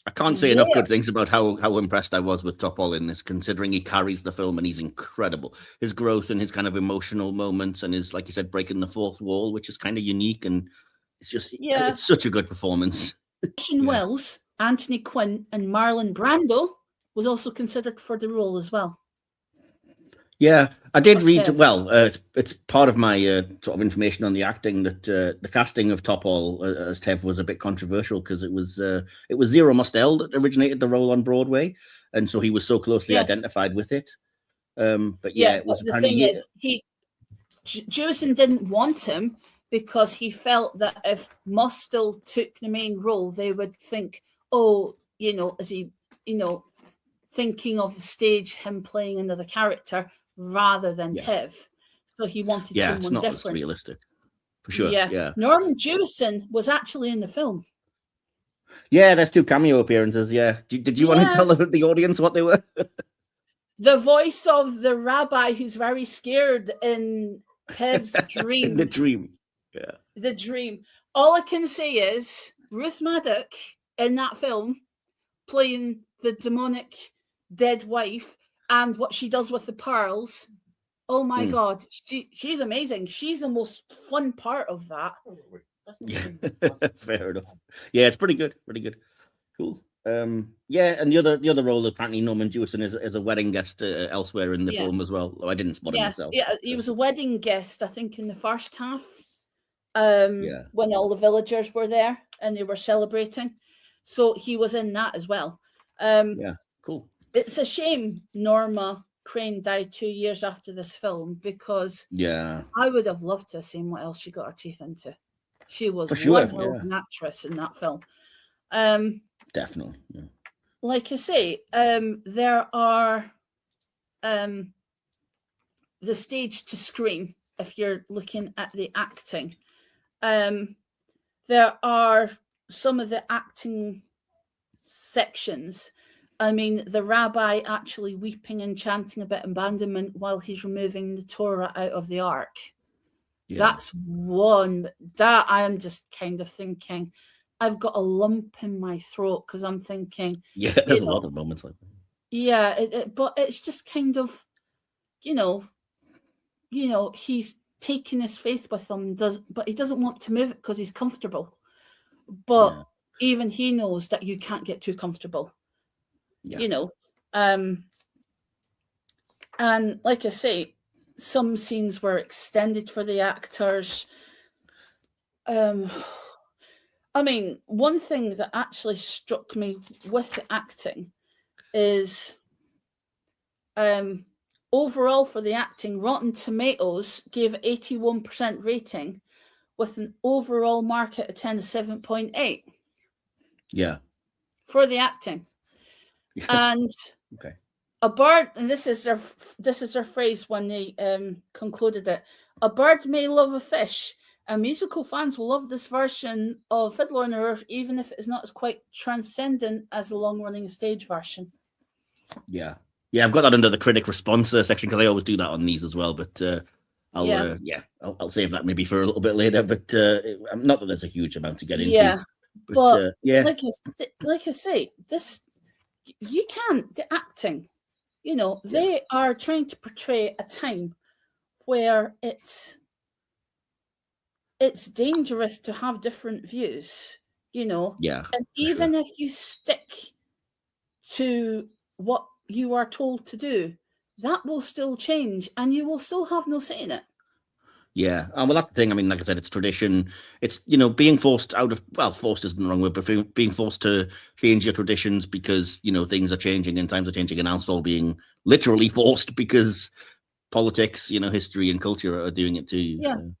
I can't say enough good things about how impressed I was with Topol in this, considering he carries the film and he's incredible. His growth and his kind of emotional moments and his, like you said, breaking the fourth wall, which is kind of unique, and it's just it's such a good performance. Orson Welles, Anthony Quinn, and Marlon Brando was also considered for the role as well. Yeah, I did read. Tev. Well, it's part of my sort of information on the acting that the casting of Topol as Tev was a bit controversial because it was Zero Mostel that originated the role on Broadway, and so he was so closely identified with it. But it was. But the thing is, Jewison didn't want him because he felt that if Mostel took the main role, they would think, is he, thinking of the stage, him playing another character rather than Tev. So he wanted someone it's not different. As realistic, for sure. Yeah. Norman Jewison was actually in the film. Yeah, there's 2 cameo appearances. Yeah. Did you want to tell the audience what they were? The voice of the rabbi who's very scared in Tev's dream. In the dream. Yeah. The dream. All I can say is Ruth Maddock in that film playing the demonic dead wife and what she does with the pearls. Oh my God, she's amazing. She's the most fun part of that. Yeah, fair enough. Yeah, it's pretty good. Pretty good. Cool. And the other role, apparently Norman Jewison is a wedding guest elsewhere in the film as well. I didn't spot it myself. Yeah, he was a wedding guest, I think, in the first half. When all the villagers were there and they were celebrating. So he was in that as well. Cool. It's a shame Norma Crane died 2 years after this film because I would have loved to have seen what else she got her teeth into. She was one hell of an actress in that film. Definitely. Yeah. Like I say, there are the stage to screen if you're looking at the acting. There are some of the acting sections. I mean, the rabbi actually weeping and chanting about abandonment while he's removing the Torah out of the ark. Yeah. That's one that I am just kind of thinking, I've got a lump in my throat because I'm thinking. Yeah, there's a lot of moments like that. Yeah, but it's just kind of, he's taking his faith with him, but he doesn't want to move it because he's comfortable. But even he knows that you can't get too comfortable. And like I say, some scenes were extended for the actors. I mean, one thing that actually struck me with the acting is overall for the acting, Rotten Tomatoes gave 81% rating with an overall mark at a 10 of 7.8. Yeah. For the acting. And a bird, and this is their phrase when they concluded it. A bird may love a fish, and musical fans will love this version of Fiddler on the Roof, even if it's not as quite transcendent as the long-running stage version. Yeah, I've got that under the critic response section because I always do that on these as well. But I'll save that maybe for a little bit later. But not that there's a huge amount to get into. Yeah, but like I say, this. You can't, the acting, they are trying to portray a time where it's it's dangerous to have different views, you know. Yeah. And even if you stick to what you are told to do, that will still change and you will still have no say in it. Yeah, well, that's the thing. I mean, like I said, it's tradition. It's, being forced out of, well, forced isn't the wrong word, but being forced to change your traditions because, things are changing and times are changing, and also being literally forced because politics, history and culture are doing it to you. Yeah. So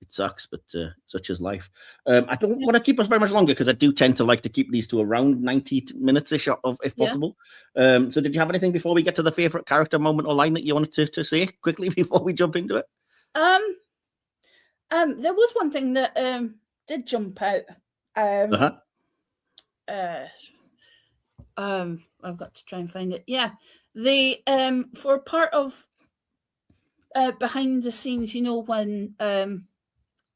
it sucks, but such is life. I don't want to keep us very much longer because I do tend to like to keep these to around 90 minutes-ish, if possible. So did you have anything before we get to the favorite character moment or line that you wanted to say quickly before we jump into it? There was one thing that did jump out. I've got to try and find it. Yeah, the for part of behind the scenes, when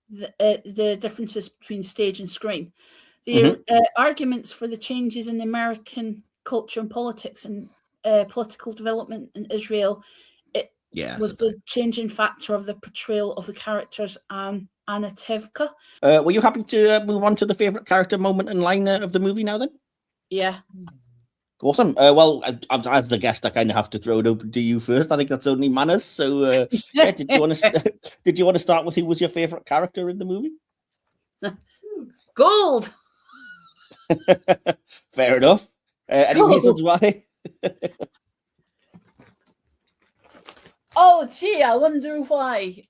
the differences between stage and screen, the arguments for the changes in American culture and politics and political development in Israel. Was a changing factor of the portrayal of the characters Anna Tevka. Were you happy to move on to the favorite character moment and line of the movie now then? Yeah. Awesome. Well, as the guest, I kind of have to throw it open to you first. I think that's only manners. So, did you want to start with who was your favorite character in the movie? Gold. Fair enough. Any reasons why? Oh, gee, I wonder why.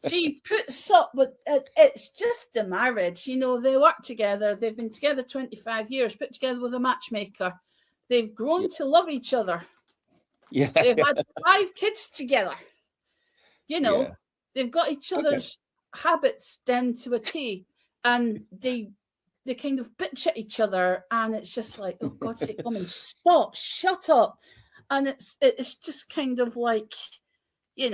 She puts up with it's just the marriage. They work together. They've been together 25 years, put together with a matchmaker. They've grown to love each other. Yeah. They've had 5 kids together. They've got each other's habits down to a T, and they kind of bitch at each other, and it's just like, oh, God's sake, woman, stop, shut up. And it's just kind of like, you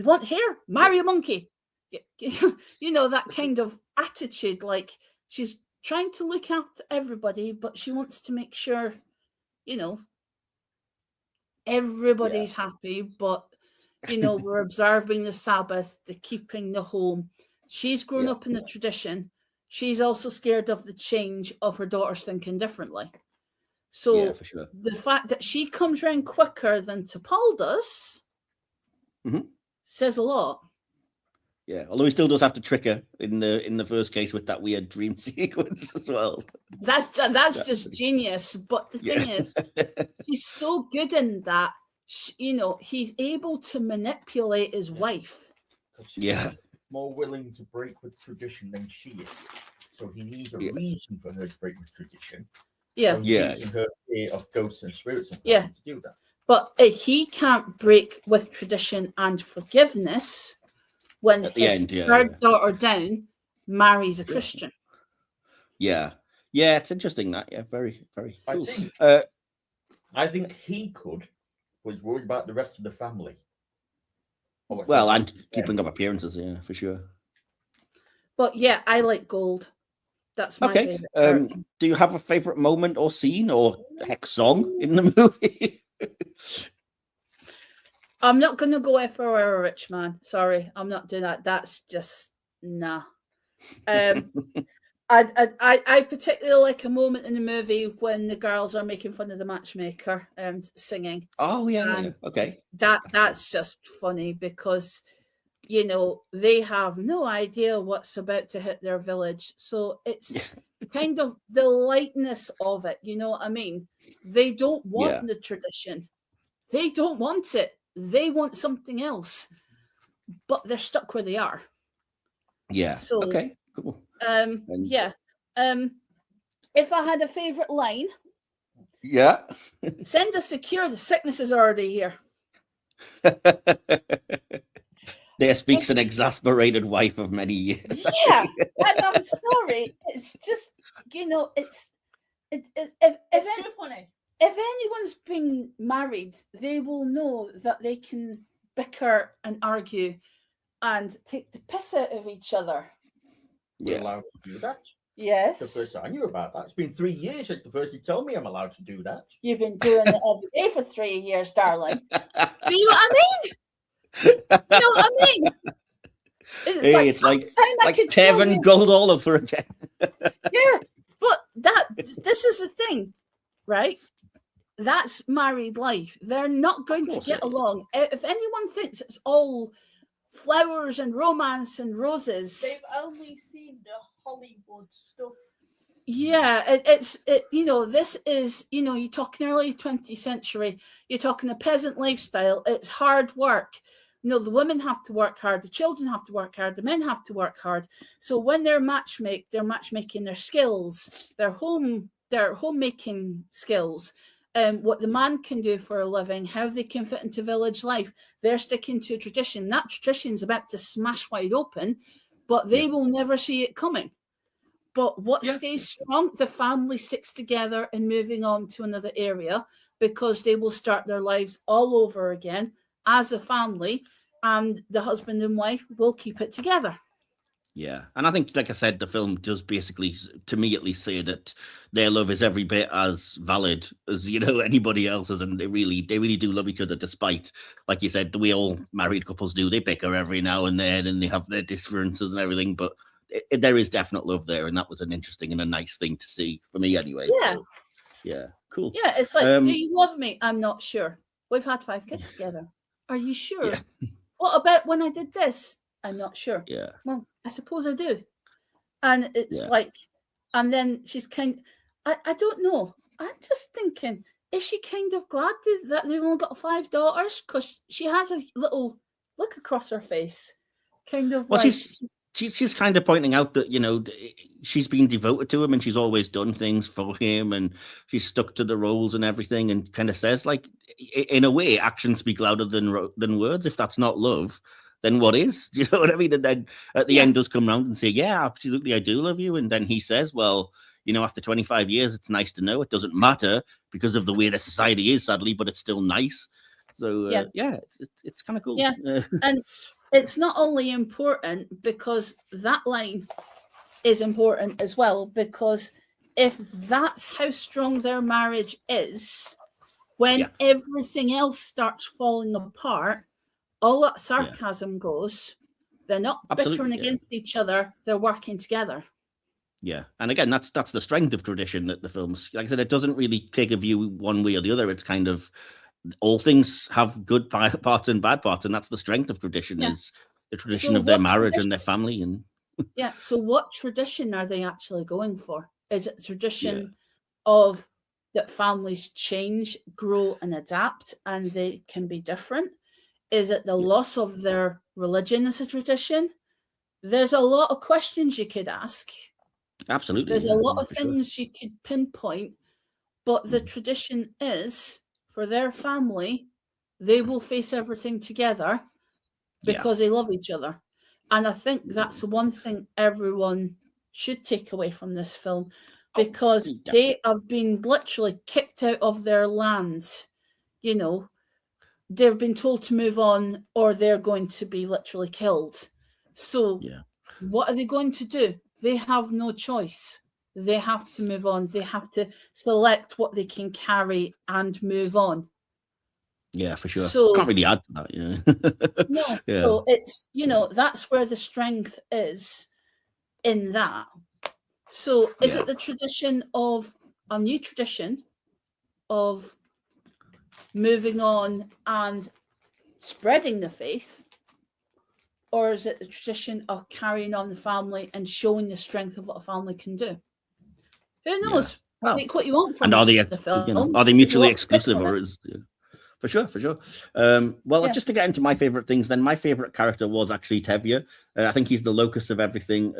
want hair? Marry a monkey. That kind of attitude, like she's trying to look after everybody, but she wants to make sure, everybody's happy. But, we're observing the Sabbath, the keeping the home. She's grown up in the tradition. She's also scared of the change of her daughters thinking differently. So for sure. The fact that she comes around quicker than T'Pol does says a lot. Yeah, although he still does have to trick her in the first case with that weird dream sequence as well. That's just genius. But the thing is, he's so good in that. He's able to manipulate his wife. Yeah, more willing to break with tradition than she is. So he needs a reason for her to break with tradition. Yeah. Using her fear of ghosts and spirits and to do that. But he can't break with tradition and forgiveness when his third daughter down marries a Christian. Yeah, it's interesting that. Yeah, very, very cool. I think he was worried about the rest of the family. Well, and keeping up appearances, for sure. But yeah, I like Gold. That's my favorite. Do you have a favorite moment or scene or heck song in the movie? I'm not going to go If I Were a Rich Man. Sorry, I'm not doing that. That's just nah. I particularly like a moment in the movie when the girls are making fun of the matchmaker and singing. Oh yeah. Okay. That's just funny because they have no idea what's about to hit their village. So it's kind of the lightness of it. You know what I mean? They don't want the tradition. They don't want it. They want something else. But they're stuck where they are. Yeah. So, okay. Cool. If I had a favorite line, send us secure. The sickness is already here. There speaks an exasperated wife of many years. Yeah, and I'm sorry. It's just it's too funny. If anyone's been married, they will know that they can bicker and argue and take the piss out of each other. We're allowed to do that. Yes. The first I knew about that. It's been 3 years since the first you told me I'm allowed to do that. You've been doing it every day for 3 years, darling. See what I mean? You know what I mean? Hey, it's like I could tell Tev and you- gold all over again. Yeah, but this is the thing, right? That's married life. They're not going to course get it is. along. If anyone thinks it's all flowers and romance and roses, They've only seen the Hollywood stuff. yeah, this is, you're talking early 20th century, you're talking a peasant lifestyle. It's hard work. The women have to work hard, the children have to work hard, the men have to work hard. So when they're matchmaking their skills, their homemaking skills, what the man can do for a living, how they can fit into village life. They're sticking to a tradition. That tradition's about to smash wide open, but they will never see it coming. But what stays strong, the family sticks together and moving on to another area, because they will start their lives all over again as a family, and the husband and wife will keep it together. Yeah, and I think, like I said, the film does basically, to me at least, say that their love is every bit as valid as anybody else's, and they really do love each other, despite, like you said, the way all married couples do. They bicker every now and then, and they have their differences and everything, but there is definite love there, and that was an interesting and a nice thing to see for me, anyway. Yeah, so, yeah, cool. Yeah, it's like, do you love me? I'm not sure. We've had 5 kids together. Are you sure? Yeah. What about when I did this? I'm not sure. Yeah. Well, I suppose I do. And it's Yeah. like, and then she's I don't know. I'm just thinking, is she kind of glad that they've only got 5 daughters? Because she has a little look across her face. Kind of Well, like... she's kind of pointing out that, she's been devoted to him, and she's always done things for him, and she's stuck to the roles and everything, and kind of says, like, in a way, actions speak louder than words. If that's not love, then what is? Do you know what I mean? And then at the end does come around and say, yeah, absolutely, I do love you. And then he says, well, after 25 years, it's nice to know. It doesn't matter because of the way the society is, sadly, but it's still nice. So, it's kind of cool. Yeah, and it's not only important because that line is important as well, because if that's how strong their marriage is, when everything else starts falling apart, all that sarcasm goes. They're not bickering against each other. They're working together. Yeah, and again, that's the strength of tradition that the films, like I said, it doesn't really take a view one way or the other. It's kind of, all things have good parts and bad parts, and that's the strength of tradition, is the tradition of their marriage and their family. And so what tradition are they actually going for? Is it the tradition of that families change, grow, and adapt, and they can be different? Is it the loss of their religion as a tradition? There's a lot of questions you could ask. Absolutely. There's a lot of things you could pinpoint, but the tradition is, for their family, they will face everything together because they love each other. And I think that's one thing everyone should take away from this film, because they have been literally kicked out of their lands. They've been told to move on, or they're going to be literally killed. So what are they going to do? They have no choice. They have to move on. They have to select what they can carry and move on. Yeah, for sure. So, can't really add to that. No. So it's, that's where the strength is in that. So is it the tradition of a new tradition of moving on and spreading the faith? Or is it the tradition of carrying on the family and showing the strength of what a family can do? Who knows? Well, make what you want from and are they, the film. are they mutually exclusive, or is for sure? Just to get into my favorite things, then my favorite character was actually Tevye. I think he's the locus of everything.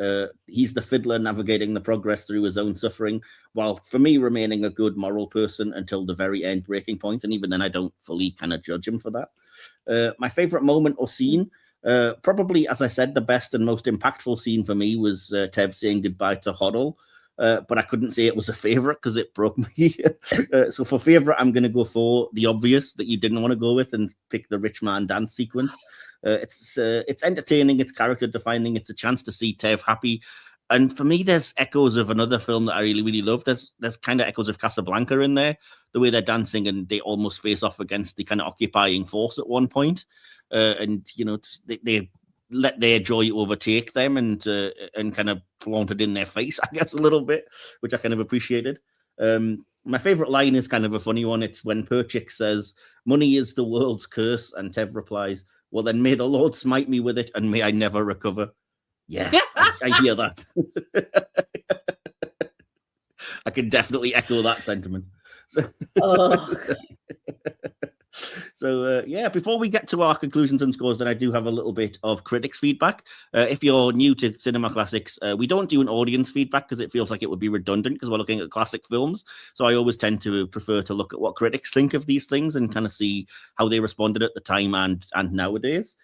He's the fiddler navigating the progress through his own suffering, while for me remaining a good moral person until the very end breaking point. And even then, I don't fully kind of judge him for that. My favorite moment or scene. Probably, as I said, the best and most impactful scene for me was Tev saying goodbye to Hoddle. But I couldn't say it was a favorite because it broke me. So for favorite, I'm going to go for the obvious that you didn't want to go with and pick the rich man dance sequence. It's entertaining, it's character defining, it's a chance to see Tev happy. And for me, there's echoes of another film that I really, really love. There's kind of echoes of Casablanca in there, the way they're dancing and they almost face off against the kind of occupying force at one point. And, they let their joy overtake them and kind of flaunt it in their face, I guess, a little bit, which I kind of appreciated. My favorite line is kind of a funny one. It's when Perchik says, "Money is the world's curse," and Tev replies, "Well, then may the Lord smite me with it, and may I never recover." Yeah, I hear that. I can definitely echo that sentiment. So, yeah, before we get to our conclusions and scores, then I do have a little bit of critics' feedback. If you're new to Cinema Classics, we don't do an audience feedback because it feels like it would be redundant because we're looking at classic films. So I always tend to prefer to look at what critics think of these things and kind of see how they responded at the time and nowadays.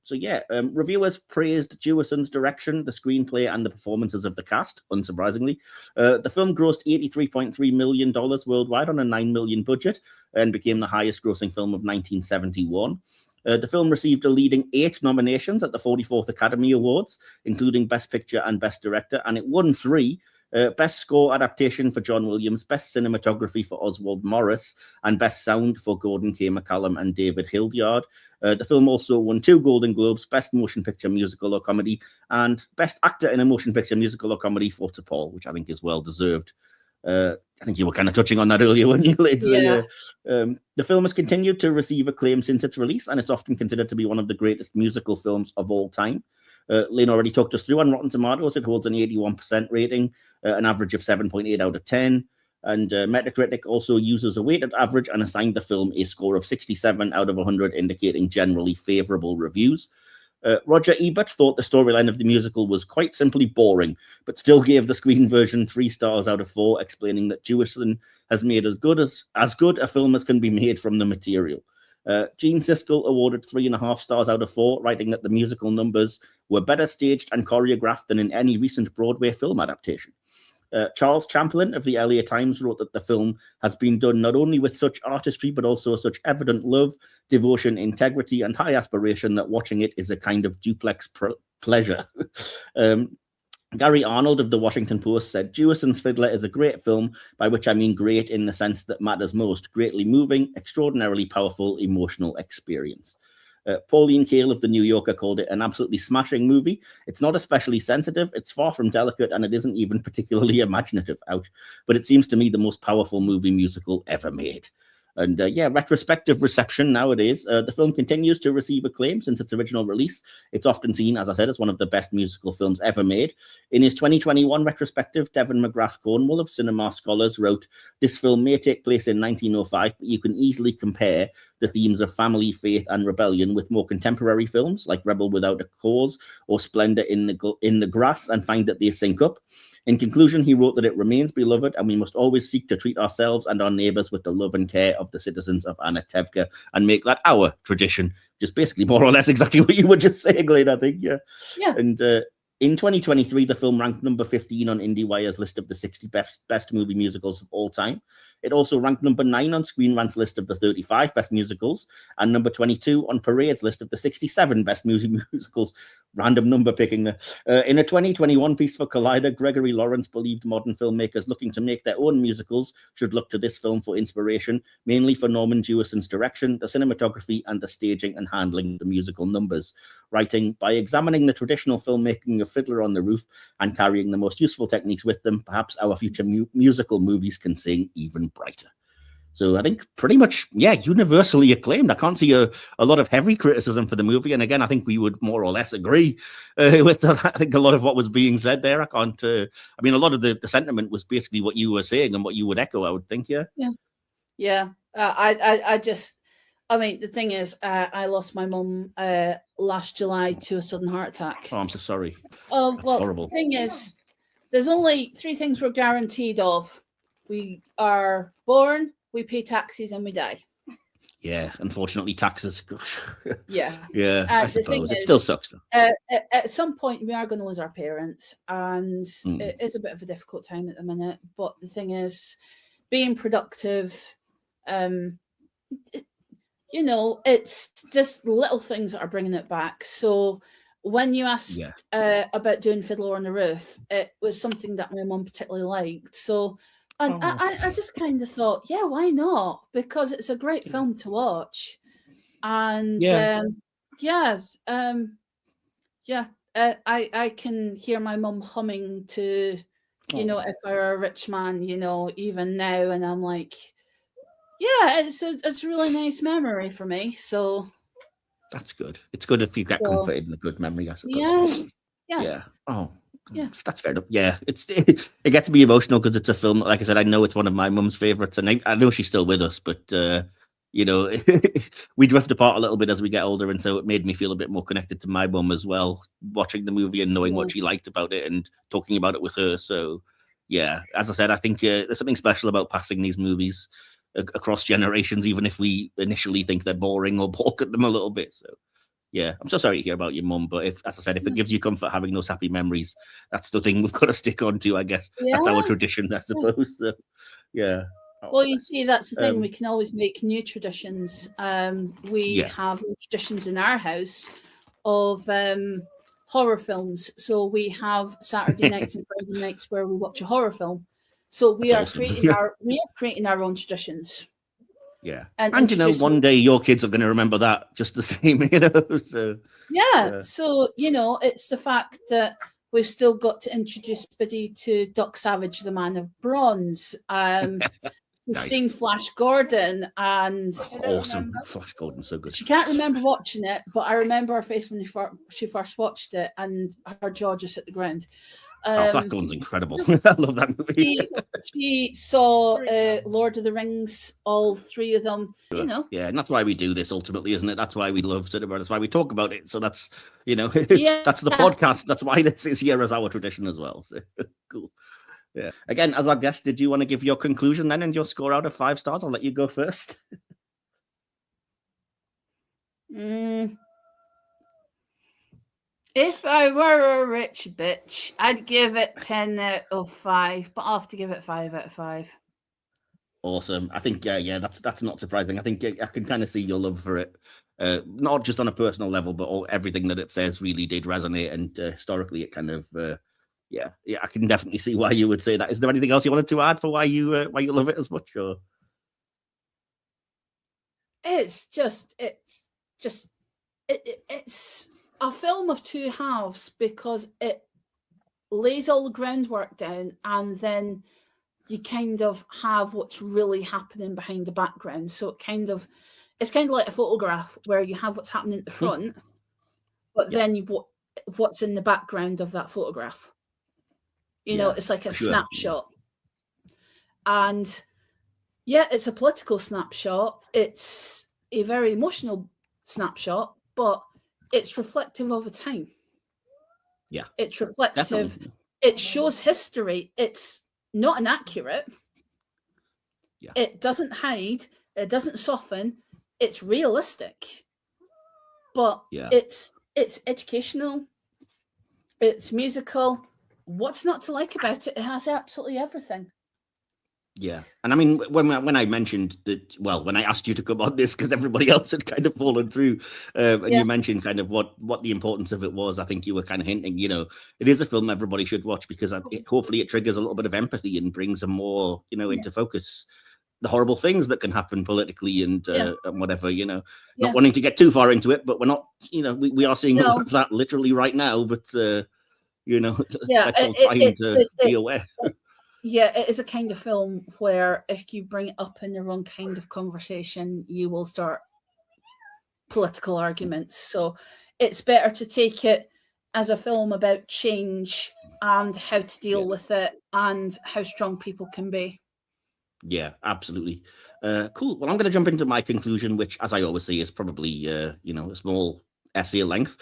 So yeah, reviewers praised Jewison's direction, the screenplay, and the performances of the cast, unsurprisingly. The film grossed $83.3 million worldwide on a $9 million budget and became the highest grossing film of 1971. The film received a leading 8 nominations at the 44th Academy Awards, including Best Picture and Best Director, and it won 3. Best Score Adaptation for John Williams, Best Cinematography for Oswald Morris, and Best Sound for Gordon K. McCallum and David Hildyard. The film also won 2 Golden Globes, Best Motion Picture Musical or Comedy, and Best Actor in a Motion Picture Musical or Comedy for T'Pol, which I think is well-deserved. I think you were kind of touching on that earlier when you laid the film has continued to receive acclaim since its release, and it's often considered to be one of the greatest musical films of all time. Lynn already talked us through on Rotten Tomatoes. It holds an 81% rating, an average of 7.8 out of 10. And Metacritic also uses a weighted average and assigned the film a score of 67 out of 100, indicating generally favorable reviews. Roger Ebert thought the storyline of the musical was quite simply boring, but still gave the screen version 3 stars out of 4, explaining that Jewison has made as good a film as can be made from the material. Gene Siskel awarded 3.5 stars out of 4, writing that the musical numbers were better staged and choreographed than in any recent Broadway film adaptation. Charles Champlin of the LA Times wrote that the film has been done not only with such artistry, but also such evident love, devotion, integrity, and high aspiration that watching it is a kind of duplex pleasure. Gary Arnold of the Washington Post said, Jewison's Fiddler is a great film, by which I mean great in the sense that matters most, greatly moving, extraordinarily powerful, emotional experience. Pauline Kael of The New Yorker called it an absolutely smashing movie. It's not especially sensitive, it's far from delicate, and it isn't even particularly imaginative, ouch, but it seems to me the most powerful movie musical ever made. And yeah, retrospective reception nowadays. The film continues to receive acclaim since its original release. It's often seen, as I said, as one of the best musical films ever made. In his 2021 retrospective, Devin McGrath Cornwall of Cinema Scholars wrote, this film may take place in 1905, but you can easily compare the themes of family, faith, and rebellion with more contemporary films like Rebel Without a Cause or Splendor in the Grass and find that they sync up. In conclusion, he wrote that it remains beloved and we must always seek to treat ourselves and our neighbours with the love and care of the citizens of Anatevka and make that our tradition, which is basically more or less exactly what you were just saying, Lynn, I think. Yeah. And in 2023, the film ranked number 15 on IndieWire's list of the 60 best movie musicals of all time. It also ranked number 9 on Screen Rant's list of the 35 best musicals and number 22 on Parade's list of the 67 best musicals. Random number picking there. In a 2021 piece for Collider, Gregory Lawrence believed modern filmmakers looking to make their own musicals should look to this film for inspiration, mainly for Norman Jewison's direction, the cinematography, and the staging and handling of the musical numbers. Writing, by examining the traditional filmmaking of Fiddler on the Roof and carrying the most useful techniques with them, perhaps our future musical movies can sing even brighter. So I think pretty much, yeah, universally acclaimed. I can't see a lot of heavy criticism for the movie. And again, I think we would more or less agree with that. I think a lot of what was being said there, I mean, a lot of the sentiment was basically what you were saying and what you would echo, I would think, yeah. Yeah. I mean, the thing is, I lost my mum last July to a sudden heart attack. Oh, I'm so sorry. Oh, That's well, horrible. The thing is, there's only 3 things we're guaranteed of. We are born, we pay taxes, and we die. Yeah, unfortunately, taxes. Yeah. Yeah, I suppose. It still sucks, though. At some point, we are going to lose our parents, and it is a bit of a difficult time at the minute. But the thing is, being productive, it's just little things that are bringing it back. So when you asked about doing Fiddler on the Roof, it was something that my mum particularly liked. So I just kind of thought, yeah, why not? Because it's a great film to watch. And Yeah, I can hear my mum humming to, if I were a rich man, even now, and I'm like, yeah, it's a really nice memory for me. So that's good. It's good if you get comforted in a good memory, I suppose. Yeah. Oh, yeah. That's fair enough. Yeah, it gets me emotional because it's a film. Like I said, I know it's one of my mum's favorites, and I know she's still with us, but we drift apart a little bit as we get older, and so it made me feel a bit more connected to my mum as well, watching the movie and knowing what she liked about it and talking about it with her. So, yeah, as I said, I think there's something special about passing these movies across generations, even if we initially think they're boring or balk at them a little bit. So, yeah, I'm so sorry to hear about your mum, but as I said, if it gives you comfort having those happy memories, that's the thing we've got to stick on to, I guess. That's our tradition, I suppose. So, yeah. Well, you see, that's the thing. We can always make new traditions. We have new traditions in our house of horror films. So we have Saturday nights and Friday nights where we watch a horror film. So we are creating our own traditions. Yeah, and one day your kids are going to remember that just the same, So so it's the fact that we've still got to introduce Biddy to Doc Savage, the Man of Bronze. We've seen Flash Gordon, and awesome. Flash Gordon's so good. She can't remember watching it, but I remember her face when she first watched it, and her jaw just hit the ground. Flash Gordon's incredible. I love that movie. She saw Lord of the Rings, all three of them. Yeah, and that's why we do this ultimately, isn't it? That's why we love cinema. That's why we talk about it. So that's that's the podcast. That's why this is here as our tradition as well. So cool. Yeah. Again, as our guest, did you want to give your conclusion then and your score out of 5 stars? I'll let you go first. If I were a rich bitch, I'd give it 10 out of 5, but I'll have to give it 5 out of 5. Awesome. I think, that's not surprising. I think I can kind of see your love for it, not just on a personal level, but everything that it says really did resonate. And historically, it kind of, I can definitely see why you would say that. Is there anything else you wanted to add for why you love it as much? Or it's a film of two halves because it lays all the groundwork down, and then you kind of have what's really happening behind the background. So it's kind of like a photograph where you have what's happening at the front, but then what's in the background of that photograph. It's like a snapshot. And it's a political snapshot. It's a very emotional snapshot, but it's reflective of a time. Yeah. It's reflective. Definitely. It shows history. It's not inaccurate. Yeah. It doesn't hide. It doesn't soften. It's realistic. But it's educational. It's musical. What's not to like about it? It has absolutely everything. Yeah. And I mean, when I mentioned that, when I asked you to come on this because everybody else had kind of fallen through, and you mentioned kind of what the importance of it was, I think you were kind of hinting, it is a film everybody should watch because hopefully it triggers a little bit of empathy and brings them more, into focus the horrible things that can happen politically and whatever, not wanting to get too far into it, but we're not, we are seeing that literally right now, but, let's all try to be aware. Yeah, it is a kind of film where if you bring it up in the wrong kind of conversation, you will start political arguments. So it's better to take it as a film about change and how to deal with it and how strong people can be. Yeah, absolutely. Cool. Well, I'm going to jump into my conclusion, which, as I always say, is probably, a small essay length.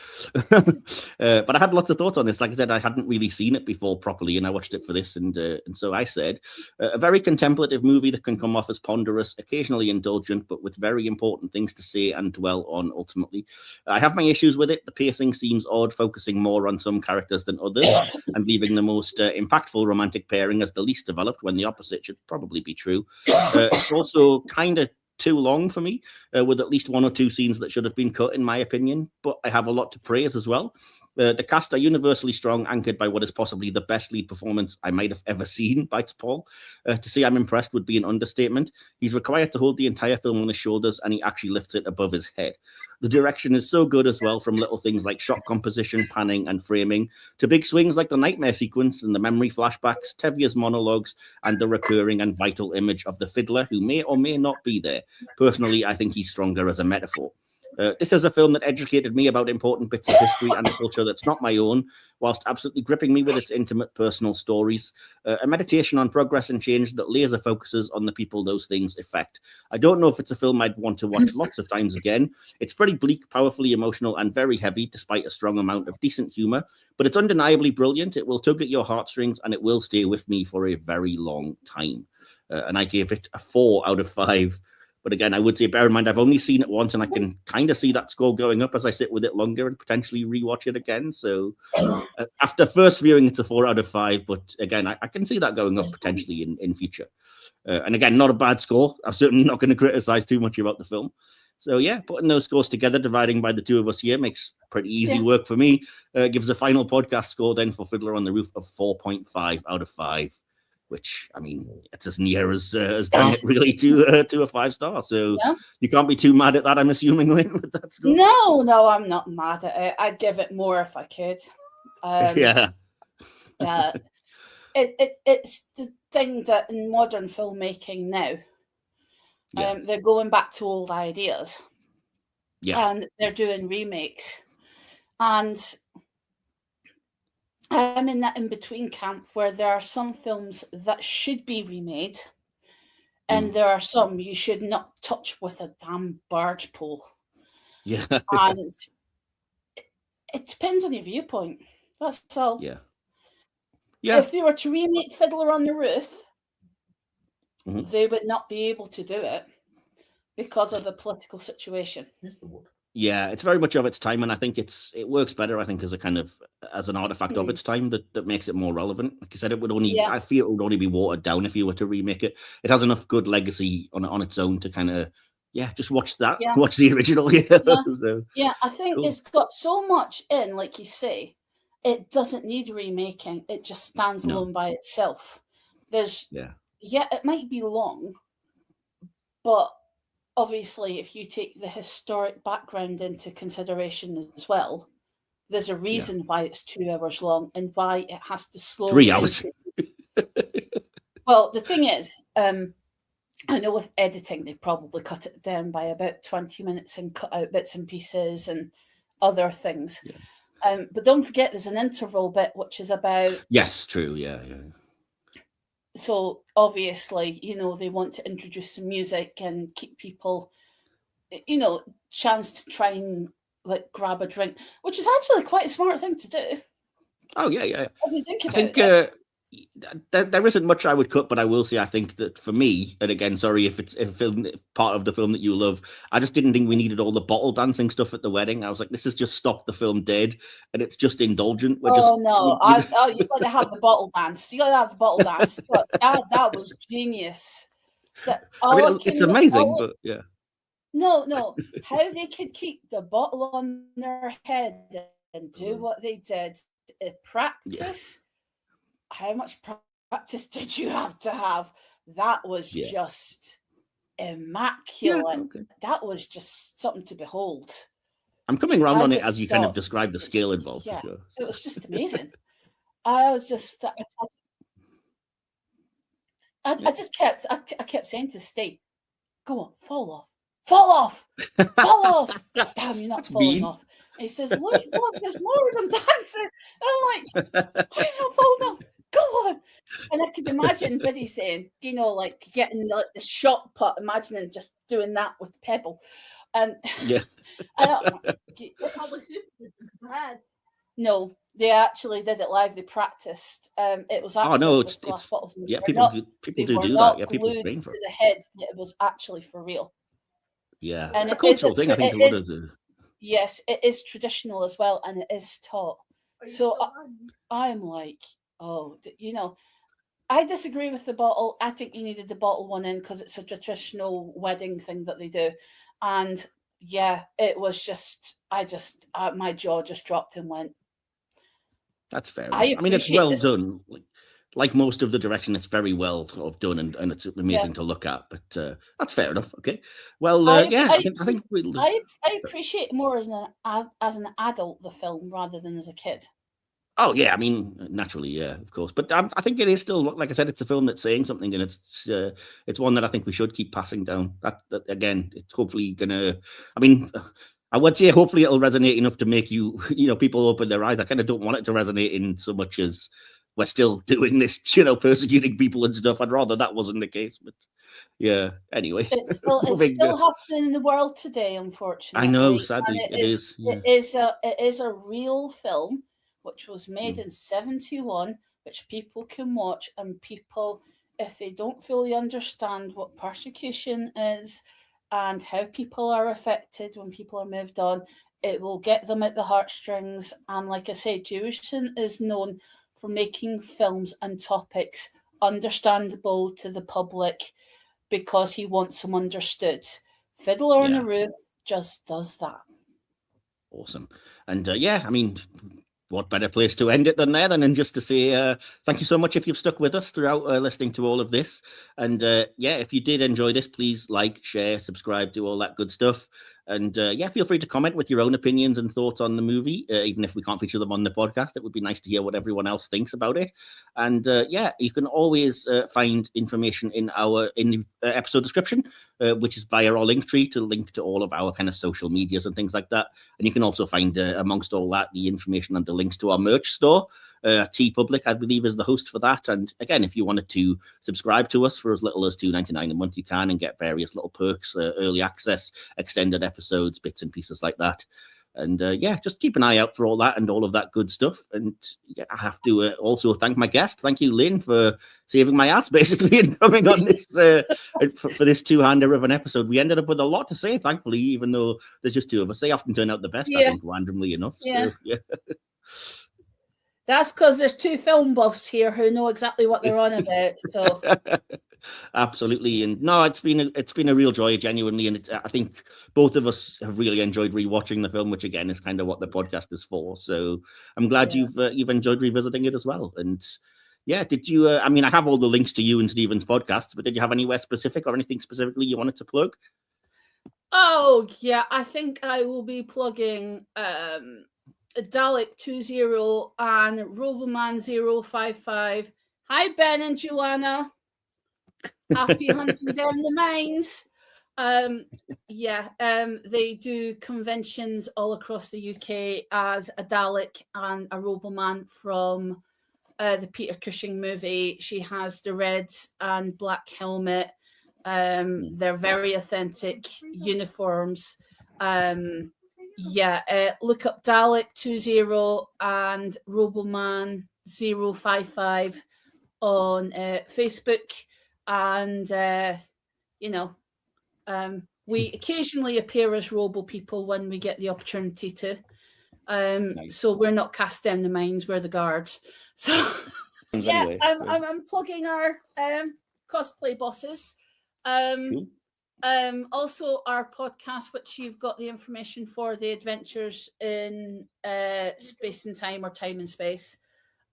But I had lots of thoughts on this. Like I said, I hadn't really seen it before properly, and I watched it for this. And so I said, a very contemplative movie that can come off as ponderous, occasionally indulgent, but with very important things to say and dwell on ultimately. I have my issues with it. The pacing seems odd, focusing more on some characters than others, and leaving the most impactful romantic pairing as the least developed, when the opposite should probably be true. It's also kind of too long for me, with at least 1 or 2 scenes that should have been cut, in my opinion, but I have a lot to praise as well. The cast are universally strong, anchored by what is possibly the best lead performance I might have ever seen by Paul. To say I'm impressed would be an understatement. He's required to hold the entire film on his shoulders, and he actually lifts it above his head. The direction is so good as well, from little things like shot composition, panning, and framing, to big swings like the nightmare sequence and the memory flashbacks, Tevye's monologues, and the recurring and vital image of the fiddler, who may or may not be there. Personally, I think he's stronger as a metaphor. This is a film that educated me about important bits of history and culture that's not my own, whilst absolutely gripping me with its intimate personal stories. A meditation on progress and change that laser focuses on the people those things affect. I don't know if it's a film I'd want to watch lots of times again. It's pretty bleak, powerfully emotional, and very heavy, despite a strong amount of decent humor. But it's undeniably brilliant. It will tug at your heartstrings, and it will stay with me for a very long time. And I gave it a 4 out of 5. But again, I would say, bear in mind, I've only seen it once, and I can kind of see that score going up as I sit with it longer and potentially rewatch it again. So after first viewing, it's a 4 out of 5. But again, I can see that going up potentially in future. And again, not a bad score. I'm certainly not going to criticize too much about the film. So yeah, putting those scores together, dividing by the two of us here, makes pretty easy work for me. Gives a final podcast score then for Fiddler on the Roof of 4.5 out of 5. Which, I mean, it's as near as dang it really to a 5-star. So you can't be too mad at that, I'm assuming, Lynn, with that score. No, I'm not mad at it. I'd give it more if I could. Yeah. It's the thing that in modern filmmaking now, they're going back to old ideas. Yeah. And they're doing remakes. And I'm in that in-between camp where there are some films that should be remade, and there are some you should not touch with a damn barge pole. Yeah. And it depends on your viewpoint. That's all. Yeah. If they were to remake Fiddler on the Roof, they would not be able to do it because of the political situation. Yeah, it's very much of its time, and I think it works better, I think, as an artifact of its time that makes it more relevant. Like I said, it would only I feel it would only be watered down if you were to remake it. It has enough good legacy on its own to kind of just watch that. Watch the original. So, I think it's got so much in, like you say, it doesn't need remaking. It just stands alone by itself. There's it might be long, but obviously, if you take the historic background into consideration as well, there's a reason why it's 2 hours long and why it has to slow 3 hours. Well, the thing is, I know with editing, they probably cut it down by about 20 minutes and cut out bits and pieces and other things. But don't forget, there's an interval bit, which is about... Yes, true, yeah. So obviously, they want to introduce some music and keep people, chance to try and grab a drink, which is actually quite a smart thing to do. Oh yeah. If you think about it. There isn't much I would cut, but I will say I think that for me, and again, sorry if it's a film part of the film that you love, I just didn't think we needed all the bottle dancing stuff at the wedding. I was like, this has just stopped the film dead, and it's just indulgent. You've got to have the bottle dance. You got to have the bottle dance. But that was genius. It's amazing, but yeah. No, how they could keep the bottle on their head and do what they did in practice. How much practice did you have to have? That was just immaculate. That was just something to behold. I'm coming around on it as you kind of described the skill involved. Yeah, for sure. It was just amazing. I kept saying to Steve, "Go on, fall off." Damn, you're not falling off. And he says, "Look, there's more of them dancing." And I'm like, "I'm not falling off. Go on." And I could imagine Biddy saying, getting the shot put, imagining just doing that with the pebble. And no, they actually did it live. They practiced. It was actually glass bottles. People do that. Yeah, people train for it. To the head, it was actually for real. Yeah, and it's a cultural thing. I think a lot of the... Yes, it is traditional as well, and it is taught. So I'm like, I disagree with the bottle. I think you needed the bottle one in because it's a traditional wedding thing that they do. And it was just, my jaw just dropped and went, That's fair enough. I mean, it's well done. Like most of the direction, it's very well sort of done, and it's amazing to look at. But that's fair enough. Okay. Well, I think we'll. I appreciate more as an adult the film rather than as a kid. Oh yeah, I mean, naturally, yeah, of course. But I think it is still, like I said, it's a film that's saying something, and it's one that I think we should keep passing down. That again, it's hopefully gonna. I mean, I would say hopefully it'll resonate enough to make people open their eyes. I kind of don't want it to resonate in so much as we're still doing this, persecuting people and stuff. I'd rather that wasn't the case. But yeah, anyway, it's still happening in the world today, unfortunately. I know, sadly, it is. Yeah. It is a real film, which was made in 1971, which people can watch, and people, if they don't fully understand what persecution is and how people are affected when people are moved on, it will get them at the heartstrings. And like I say, Jewison is known for making films and topics understandable to the public because he wants them understood. Fiddler on the Roof just does that. Awesome. And I mean, what better place to end it than there, and just to say thank you so much if you've stuck with us throughout listening to all of this. And if you did enjoy this, please like, share, subscribe, do all that good stuff. And feel free to comment with your own opinions and thoughts on the movie, even if we can't feature them on the podcast. It would be nice to hear what everyone else thinks about it. And you can always find information in our episode description, which is via our link tree to link to all of our kind of social medias and things like that. And you can also find amongst all that the information and the links to our merch store. TeePublic, I believe, is the host for that. And again, if you wanted to subscribe to us for as little as $2.99 a month, you can, and get various little perks, early access, extended episodes, bits and pieces like that. And just keep an eye out for all that and all of that good stuff. And I have to also thank my guest. Thank you, Lynn, for saving my ass, basically, and coming on this for this two-hander of an episode. We ended up with a lot to say, thankfully, even though there's just two of us. They often turn out the best, I think, randomly enough. Yeah. So, yeah. That's because there's two film buffs here who know exactly what they're on about. So absolutely, and no, it's been a real joy, genuinely, and I think both of us have really enjoyed rewatching the film, which again is kind of what the podcast is for. So I'm glad you've enjoyed revisiting it as well. And did you? I mean, I have all the links to you and Stephen's podcasts, but did you have anywhere specific or anything specifically you wanted to plug? Oh yeah, I think I will be plugging Dalek 20 and Roboman 055. Hi Ben and Joanna. Happy hunting down the mines. They do conventions all across the UK as a Dalek and a Roboman from the Peter Cushing movie. She has the red and black helmet. They're very authentic uniforms. Look up Dalek 20 and Roboman 055 on Facebook, and we occasionally appear as Robo people when we get the opportunity to. Nice. So we're not cast down the mines; we're the guards. So anyway, I'm plugging our cosplay bosses. Cool. Also our podcast, which you've got the information for, the adventures in space and time, or time and space,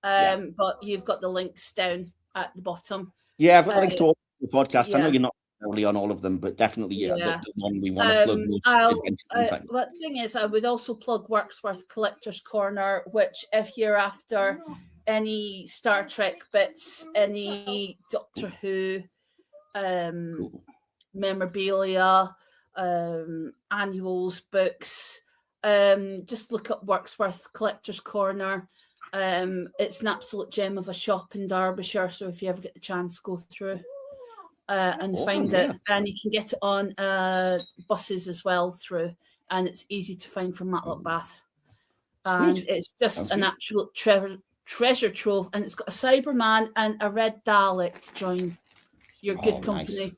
but you've got the links down at the bottom. I've got the links to all the podcasts. I know you're not only on all of them, but definitely the one we want to plug. But the thing is, I would also plug Worksworth Collector's Corner, which if you're after any Star Trek bits, any Doctor Who cool. memorabilia, annuals, books, just look up Worksworth Collector's Corner. It's an absolute gem of a shop in Derbyshire, so if you ever get the chance, go through and find it. And you can get it on buses as well through, and it's easy to find from Matlock Bath. And it's just an absolute treasure trove, and it's got a Cyberman and a red Dalek to join your good company.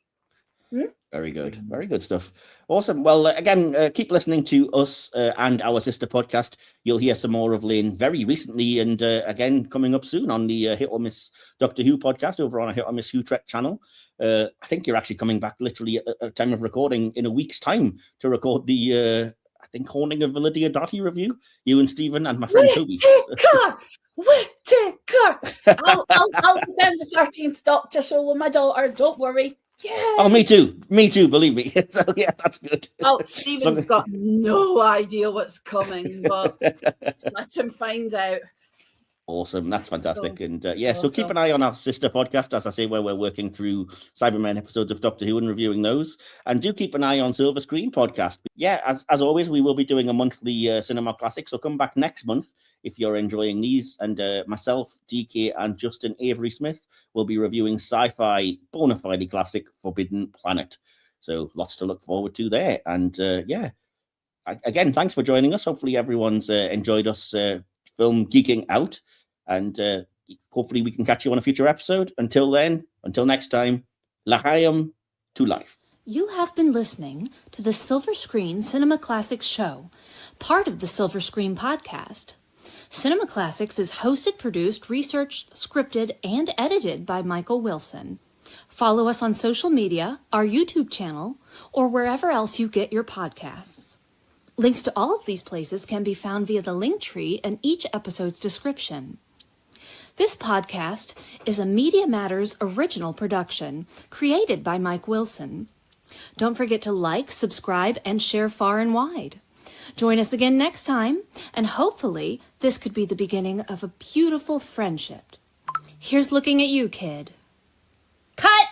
Nice. Very good stuff. Awesome. Well, again, keep listening to us and our sister podcast. You'll hear some more of Lynn very recently, and again coming up soon on the Hit or Miss Doctor Who podcast over on a Hit or Miss Who Trek channel. I think you're actually coming back literally at a time of recording in a week's time to record the Haunting of Lydia Darty review. You and Stephen and my friend Toby. Whittaker! I'll defend the 13th Doctor solo, my daughter. Don't worry. Yeah. Oh, me too. Believe me. So yeah, that's good. Oh, Stephen's got no idea what's coming, but let him find out. Awesome. That's fantastic. So, And so keep an eye on our sister podcast, as I say, where we're working through Cybermen episodes of Doctor Who and reviewing those. And do keep an eye on Silver Screen podcast. Yeah, as always, we will be doing a monthly cinema classic. So come back next month if you're enjoying these. And myself, DK, and Justin Avery Smith will be reviewing sci-fi bona fide classic Forbidden Planet. So lots to look forward to there. And again, thanks for joining us. Hopefully everyone's enjoyed us film geeking out. And hopefully we can catch you on a future episode. Until then, until next time, L'chaim to life. You have been listening to the Silver Screen Cinema Classics show, part of the Silver Screen podcast. Cinema Classics is hosted, produced, researched, scripted, and edited by Michael Wilson. Follow us on social media, our YouTube channel, or wherever else you get your podcasts. Links to all of these places can be found via the link tree in each episode's description. This podcast is a Media Matters original production created by Mike Wilson. Don't forget to like, subscribe, and share far and wide. Join us again next time, and hopefully this could be the beginning of a beautiful friendship. Here's looking at you, kid. Cut!